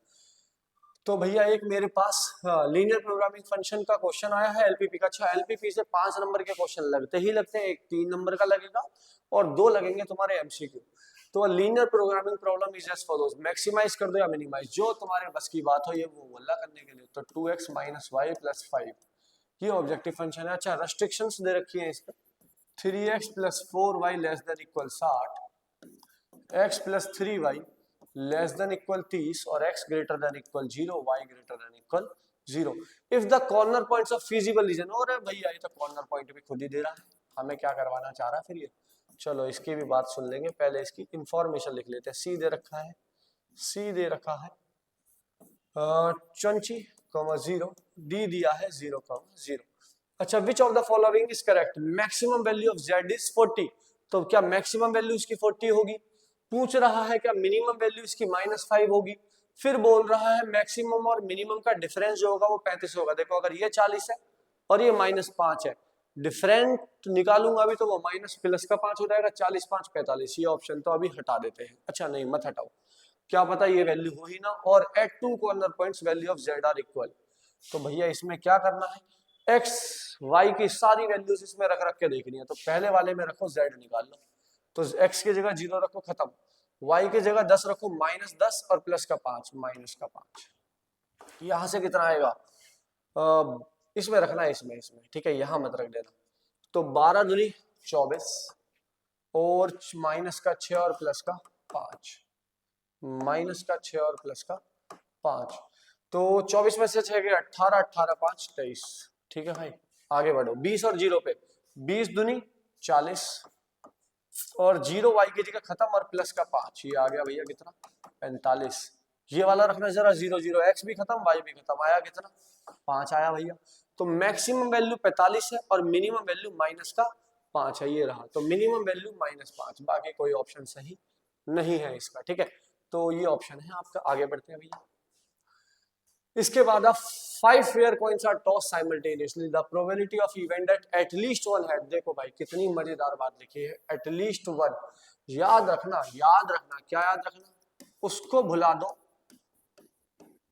तो भैया एक मेरे पास लीनियर प्रोग्रामिंग फंक्शन का क्वेश्चन आया है एलपीपी का। अच्छा, एलपीपी से 5 नंबर के क्वेश्चन लगते ही लगते हैं, एक 3 नंबर का लगेगा और 2 लगेंगे तुम्हारे एमसीक्यू। तो linear programming problem is as follows, maximize कर दो या मिनिमाइज, जो तुम्हारे बस की बात हो ये वो बोला करने के लिए। तो 2x माइनस वाई प्लस 5 ये ऑब्जेक्टिव फंक्शन है। अच्छा, रेस्ट्रिक्शंस दे रखी है इस पे, 3x plus 4y less than equal 60, x plus 3y less than equal 30 और x greater than equal 0, y greater than equal 0 if the corner points of feasible reason. और भैया ये तो कॉर्नर पॉइंट भी खुद ही दे रहा है, हमें क्या करवाना चाह रहा है फिर ये। चलो इसकी भी बात सुन लेंगे, पहले इसकी इंफॉर्मेशन लिख लेते हैं। सी दे रखा है, सी दे रखा है 20,0, डी दिया है 0,0। अच्छा, which of the following is correct? Maximum value of z is 40। तो क्या मैक्सिमम वैल्यू इसकी 40 होगी? पूछ रहा है क्या मिनिमम वैल्यू इसकी -5 होगी? फिर बोल रहा है मैक्सिमम और मिनिमम का डिफरेंस जो होगा वो 35 होगा। देखो अगर ये 40 है और ये -5 है, डिफरेंट निकालूंगा अभी तो वो माइनस प्लस का 5 हो जाएगा, 40 5 45। ये ऑप्शन तो अभी हटा देते हैं। अच्छा नहीं, मत हटाओ, क्या पता ये वैल्यू हो ही ना। और at 2 corner points value of z are equal. तो भैया इसमें क्या करना है, x y की सारी वैल्यूज इसमें रख रख के देखनी है। तो पहले वाले में रखो z निकाल लो, तो x की जगह 0 रखो, खत्म। y की जगह 10 रखो, -10 और प्लस का 5, माइनस का 5। यहां से कितना आएगा? इसमें रखना है, इसमें इसमें ठीक है, यहां मत रख देना। तो 12 दूनी 24 और माइनस का 6 और प्लस का 5, माइनस का 6 और प्लस का 5। तो 24 में से 6 गए 18, 18 5 23। ठीक है भाई, आगे बढ़ो। 20 और 0 पे, 20 दूनी 40 और 0 y की जगह खत्म और प्लस का 5, ये आ गया भैया कितना? 45। ये वाला रखना जरा 0 0, x भी खत्म y भी खत्म, आया कितना? 5 आया भैया। तो मैक्सिमम वैल्यू 45 है और मिनिमम वैल्यू माइनस का 5 है, ये रहा। तो मिनिमम वैल्यू -5, बाकी कोई ऑप्शन सही नहीं है इसका, ठीक है। तो ये ऑप्शन है आपका। आगे बढ़ते हैं भैया। इसके बाद 5 fair coins are toss simultaneously, the probability of event that at least one head. देखो भाई कितनी मजेदार बात लिखी है, एटलीस्ट वन। याद रखना, याद रखना, क्या याद रखना? उसको भुला दो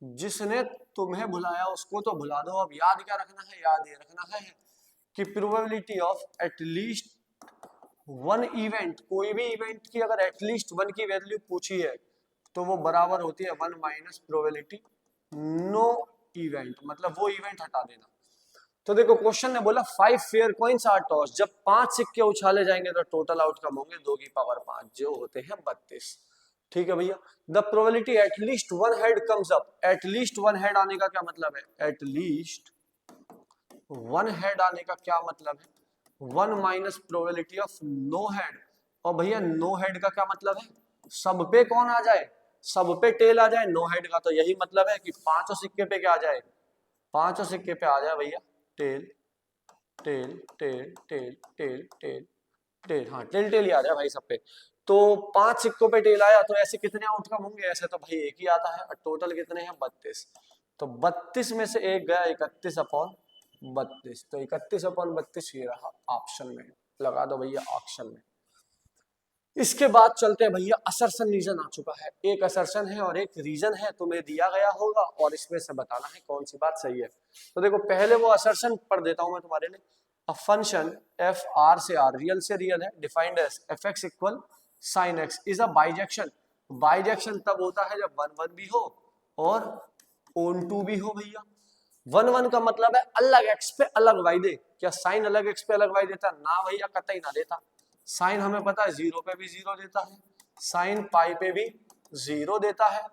जिसने तुम्हें भुलाया, उसको तो भुला दो। अब याद क्या रखना है? याद ये रखना है कि probability of at least one event, कोई भी इवेंट की अगर एटलीस्ट वन की वैल्यू पूछी है तो वो बराबर होती है 1 माइनस प्रोबेबिलिटी नो इवेंट, मतलब वो इवेंट हटा देना। तो देखो क्वेश्चन ने बोला 5 फेयर कॉइंस आर टॉस, जब 5 सिक्के उछाले जाएंगे तो टोटल आउटकम होंगे 2 की पावर 5, जो होते हैं 32। ठीक है भैया। The probability at least one head comes up, at least one head आने का क्या मतलब है? एटलीस्ट वन हेड आने का क्या मतलब है? 1 minus probability of no head. और भैया नो हेड का क्या मतलब है? सब पे कौन आ जाए? सब पे टेल आ जाए। नो हेड का तो यही मतलब है कि पांचों सिक्के पे क्या आ जाए? पांचों सिक्के पे आ जाए भैया tail tail tail tail tail tail tail. हाँ, टेल टेल ही आ जाए भाई सब पे। तो 5 सिक्कों पे टेल आया तो ऐसे कितने आउटकम होंगे? ऐसे तो भाई एक ही आता है। और टोटल कितने हैं? 32। तो 32 में से एक गया 31/32, तो 31/32 ये रहा ऑप्शन में। लगा दो भैया ऑप्शन में। इसके बाद चलते हैं भैया, असर्शन रीजन आ चुका है। एक असर्शन है और एक रीजन है, तुम्हें दिया गया होगा और इसमें से बताना है कौन सी बात सही है। तो देखो पहले वो असर्शन पढ़ देता हूं मैं तुम्हारे लिए। अ फंक्शन एफ आर से आर, रियल से रियल है, defined as f x equal sine x is a bijection. Bijection तब होता है जब 1 1 भी हो और ओन टू भी हो भैया। 1 1 का मतलब है अलग एक्स पे अलग वाई दे। क्या साइन अलग एक्स पे अलग वाई देता? ना भैया, कतई ना देता। साइन हमें पता है 0 पे भी 0 देता है, साइन पाई पे भी 0 देता है।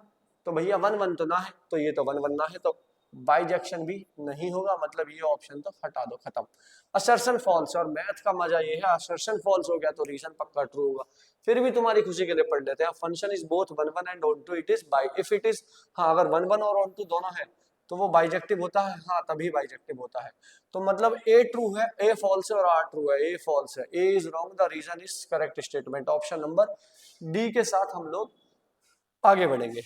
तो भैया 1 1 तो ना है, तो ये तो 1 1 ना है, तो बाइजेक्शन भी नहीं होगा, मतलब ये ऑप्शन तो हटा दो, खत्म। असर्शन फॉल्स, और मैथ का मजा ये है असर्शन फॉल्स हो गया तो रीजन पक्का ट्रू होगा। फिर भी तुम्हारी खुशी के लिए पढ़ देते हैं। Function is both 1 1 and onto, it is bi, if it is, हाँ अगर 1 1 और ऑन टू दोनों है तो वो बाइजेक्टिव होता है, हाँ तभी बाइजेक्टिव होता है। तो मतलब ए ट्रू है, ए फॉल्स है और आर ट्रू है, ए फॉल्स है, A is wrong, the reason is correct statement. Option number D के साथ हम लोग आगे बढ़ेंगे।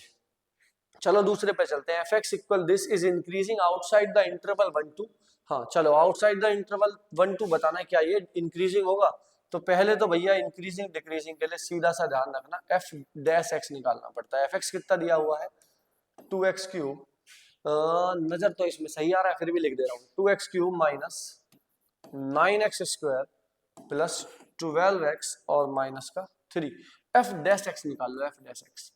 चलो दूसरे पे चलते हैं। F x equal this is increasing outside the interval 1 2। हाँ चलो, आउटसाइड द इंटरवल 1 2 बताना है क्या ये इंक्रीजिंग होगा। तो पहले तो भैया इंक्रीजिंग डिक्रीजिंग के लिए सीधा सा ध्यान रखना, एफ डैश एक्स निकालना पड़ता है। एफ एक्स कितना दिया हुआ है 2x क्यूब, नजर तो इसमें सही आ रहा है फिर भी लिख दे रहा हूँ, 2x cube minus 9x square plus 12x और माइनस का 3। एफ डैश एक्स निकाल लो, F dash X.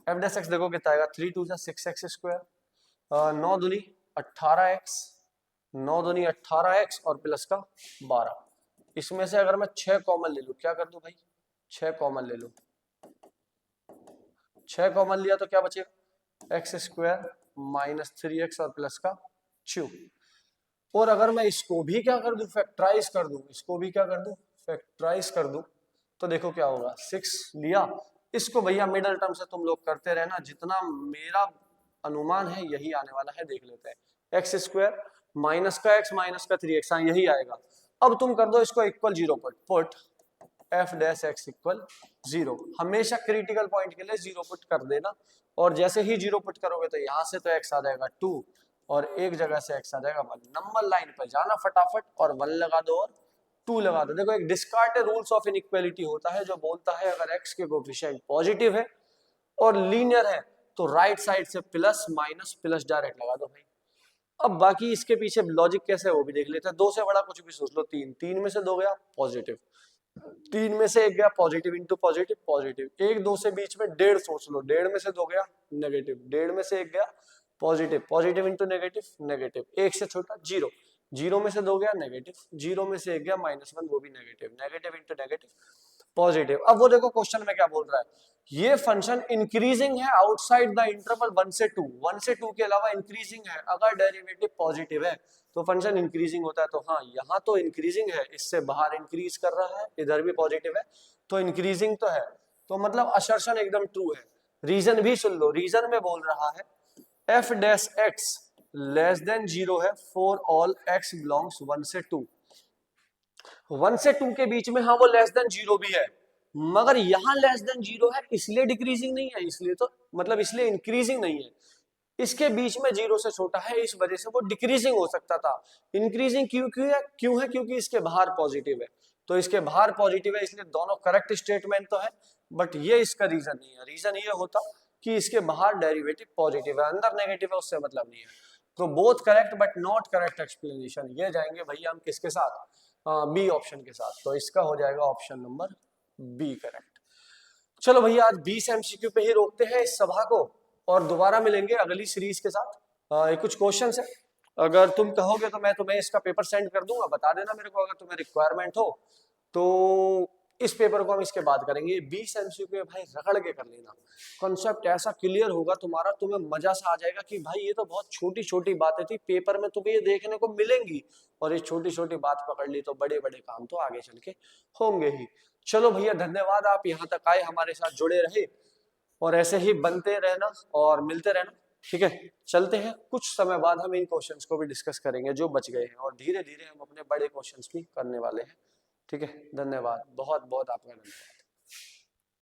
F dash X देखो कितना आएगा, 3 2 6x स्क्वायर, 9 दूनी 18x, 9 दूनी 18x और प्लस का 12। इसमें से अगर मैं 6 कॉमन ले लूं, क्या कर दूं भाई, 6 कॉमन ले लूं, 6 कॉमन लिया तो क्या बचेगा, एक्स स्क्वायर माइनस 3x और प्लस का 2। और अगर मैं इसको भी क्या कर दूं, फैक्टराइज कर दूं, इसको भी क्या कर दूं, फैक्टराइज कर दूं, तो देखो क्या होगा, 6 लिया। इसको भैया मिडल टर्म से तुम लोग करते रहना, जितना मेरा अनुमान है यही आने वाला है, देख लेते हैं। एक्स स्क्वायर माइनस का एक्स माइनस का 3x, हाँ यही आएगा। अब तुम कर दो इसको इक्वल 0 पर, put F dash x equal 0। हमेशा क्रिटिकल पॉइंट के लिए 0 पुट कर देना, और जैसे ही 0 पुट करोगे तो यहाँ से तो x आ जाएगा 2 और एक जगह से x आ जाएगा 1। नंबर लाइन पर जाना फटाफट और 1 लगा दो और 2 लगा दो। देखो एक डिस्कार्टेड रूल्स ऑफ इनइक्वालिटी होता है जो बोलता है अगर x के कोएफिशिएंट पॉजिटिव है और लीनियर है तो राइट साइड से प्लस माइनस प्लस डायरेक्ट लगा दो भाई। अब बाकी इसके पीछे लॉजिक कैसे है वो भी देख लेते हैं। 2 से बड़ा कुछ भी सोच लो, 3, 3 में से 2 गया पॉजिटिव, 3 में से 1 गया पॉजिटिव इंटू पॉजिटिव पॉजिटिव, 1 2 से बीच में 1.5 सोच लो, 1.5 में से 2 गया नेगेटिव, 1.5 में से 1 गया positive, positive into negative negative, 1 से छोटा 0, 0 में से 2 गया नेगेटिव, 0 में से 1 गया -1 वो भी negative, negative into negative positive. अब वो देखो क्वेश्चन में क्या बोल रहा है, ये फंक्शन इंक्रीजिंग है आउटसाइड द इंटरवल 1 से 2, 1 से 2 के अलावा इंक्रीजिंग है, अगर डेरिवेटिव पॉजिटिव है तो फंक्शन इंक्रीजिंग होता है। तो हाँ यहाँ तो इंक्रीजिंग है, इससे बाहर इंक्रीज कर रहा है, इधर भी पॉजिटिव है तो इंक्रीजिंग तो है। तो मतलब असर्शन एकदम ट्रू है। रीजन भी सुन लो, रीजन में बोल रहा है F dash x less than 0 है फॉर ऑल एक्स बिलोंग्स 1 से 2। 1 से 2 के बीच में हाँ वो लेस देन 0 भी है, मगर यहां लेस देन 0 है इसलिए डिक्रीजिंग नहीं है, इसलिए तो मतलब इसलिए इंक्रीजिंग नहीं है। इसके बीच में 0 से छोटा है इस वजह से वो डिक्रीजिंग हो सकता था। इंक्रीजिंग क्यों है क्योंकि इसके बाहर पॉजिटिव है, तो इसके बाहर पॉजिटिव है इसलिए दोनों करेक्ट स्टेटमेंट तो है, बट ये इसका रीजन नहीं है। रीजन ये होता कि इसके बाहर डेरिवेटिव पॉजिटिव है, अंदर नेगेटिव है उससे मतलब नहीं है। तो both correct but not correct explanation. ये जाएंगे भैया हम किसके साथ, बी ऑप्शन के साथ। तो इसका हो जाएगा ऑप्शन नंबर बी करेक्ट। चलो भैया आज 20 एमसीक्यू पे ही रोकते हैं इस सभा को और दोबारा मिलेंगे अगली सीरीज के साथ। कुछ क्वेश्चन है, अगर तुम कहोगे तो मैं तुम्हें इसका पेपर सेंड कर दूंगा, बता देना मेरे को अगर तुम्हें रिक्वायरमेंट हो तो। इस पेपर को हम इसके बाद करेंगे। 20 एमसीक्यू भाई रगड़ के कर लेना, कॉन्सेप्ट ऐसा क्लियर होगा तुम्हारा, तुम्हें मजा सा आ जाएगा कि भाई ये तो बहुत छोटी छोटी बातें थी, पेपर में तुम्हें ये देखने को मिलेंगी और ये छोटी छोटी बात पकड़ ली तो बड़े बड़े काम तो आगे चल के होंगे ही। चलो भैया धन्यवाद, आप यहाँ तक आए हमारे साथ जुड़े रहे और ऐसे ही बनते रहना और मिलते रहना। ठीक है, चलते हैं, कुछ समय बाद हम इन क्वेश्चंस को भी डिस्कस करेंगे जो बच गए हैं और धीरे धीरे हम अपने बड़े क्वेश्चंस भी करने वाले हैं। ठीक है, धन्यवाद, बहुत बहुत आपका धन्यवाद।